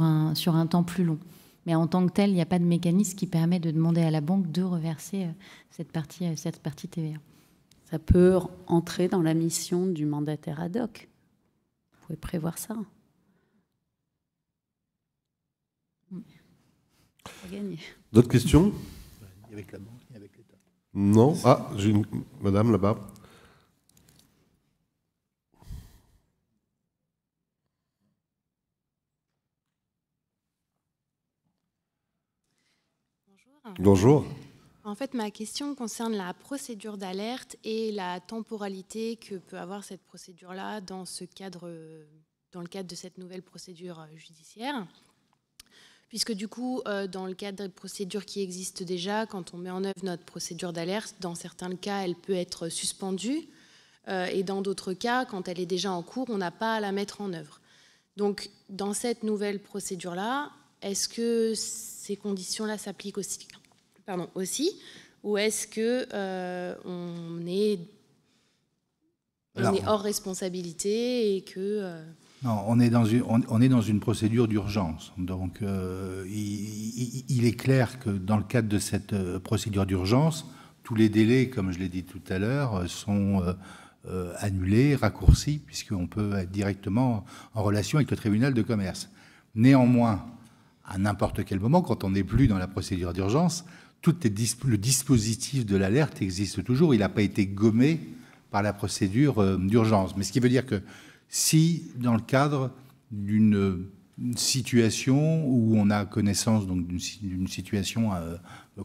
un temps plus long. Mais en tant que tel, il n'y a pas de mécanisme qui permet de demander à la banque de reverser cette partie TVA. Ça peut entrer dans la mission du mandataire ad hoc. Vous pouvez prévoir ça. D'autres questions? Avec la banque et avec l'État. Non. Ah, j'ai une madame là-bas. Bonjour. Bonjour. En fait, ma question concerne la procédure d'alerte et la temporalité que peut avoir cette procédure-là dans le cadre de cette nouvelle procédure judiciaire. Puisque du coup, dans le cadre des procédures qui existent déjà, quand on met en œuvre notre procédure d'alerte, dans certains cas, elle peut être suspendue. Et dans d'autres cas, quand elle est déjà en cours, on n'a pas à la mettre en œuvre. Donc, dans cette nouvelle procédure-là, est-ce que ces conditions-là s'appliquent aussi, ou est-ce qu'on est hors responsabilité et que... Non, on est dans une procédure d'urgence. Donc, il est clair que dans le cadre de cette procédure d'urgence, tous les délais, comme je l'ai dit tout à l'heure, sont annulés, raccourcis, puisqu'on peut être directement en relation avec le tribunal de commerce. Néanmoins, à n'importe quel moment, quand on n'est plus dans la procédure d'urgence, le dispositif de l'alerte existe toujours. Il n'a pas été gommé par la procédure d'urgence. Mais ce qui veut dire que si, dans le cadre d'une situation où on a connaissance d'une situation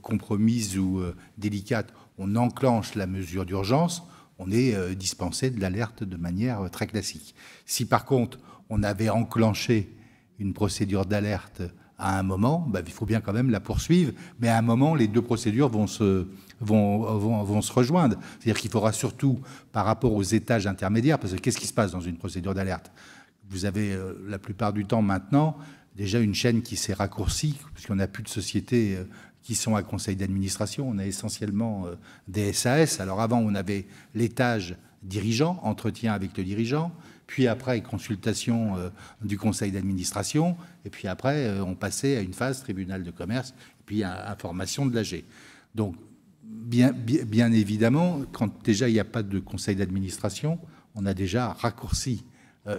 compromise ou délicate, on enclenche la mesure d'urgence, on est dispensé de l'alerte de manière très classique. Si par contre, on avait enclenché une procédure d'alerte à un moment, il faut bien quand même la poursuivre, mais à un moment, les deux procédures vont se rejoindre. C'est-à-dire qu'il faudra surtout, par rapport aux étages intermédiaires, parce que qu'est-ce qui se passe dans une procédure d'alerte? Vous avez la plupart du temps maintenant déjà une chaîne qui s'est raccourcie, puisqu'on n'a plus de sociétés qui sont à conseil d'administration, on a essentiellement des SAS. Alors avant, on avait l'étage dirigeant, entretien avec le dirigeant, puis après, consultation du conseil d'administration, et puis après, on passait à une phase tribunal de commerce, puis information de l'AG. Donc, bien évidemment, quand déjà il n'y a pas de conseil d'administration, on a déjà raccourci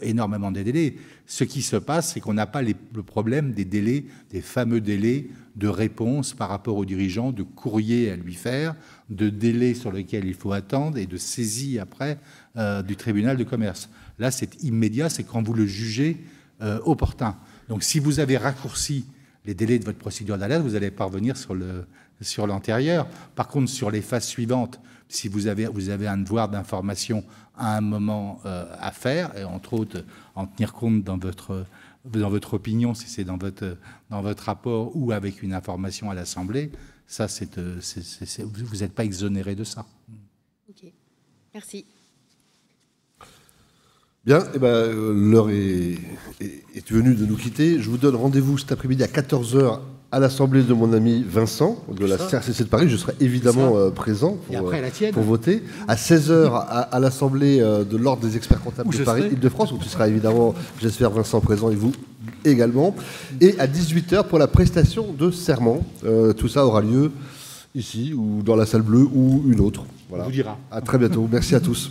énormément des délais. Ce qui se passe, c'est qu'on n'a pas le problème des délais, des fameux délais de réponse par rapport aux dirigeants, de courrier à lui faire, de délais sur lesquels il faut attendre et de saisie après du tribunal de commerce. Là, c'est immédiat, c'est quand vous le jugez opportun. Donc, si vous avez raccourci les délais de votre procédure d'alerte, vous allez parvenir sur l'antérieur. Par contre, sur les phases suivantes, si vous avez un devoir d'information à un moment à faire, et entre autres, en tenir compte dans votre opinion, si c'est dans votre rapport ou avec une information à l'Assemblée, ça, vous n'êtes pas exonéré de ça. Ok, merci. Bien, l'heure est venue de nous quitter. Je vous donne rendez-vous cet après-midi à 14h à l'Assemblée de mon ami Vincent, de la CRCC de Paris. Je serai évidemment présent pour voter. À 16h à l'Assemblée de l'Ordre des experts comptables de Paris, Île-de-France, où tu seras évidemment, j'espère, Vincent, présent, et vous également. Et à 18h pour la prestation de serment. Tout ça aura lieu ici, ou dans la salle bleue, ou une autre. Voilà. On vous dira. À très bientôt. Merci à tous.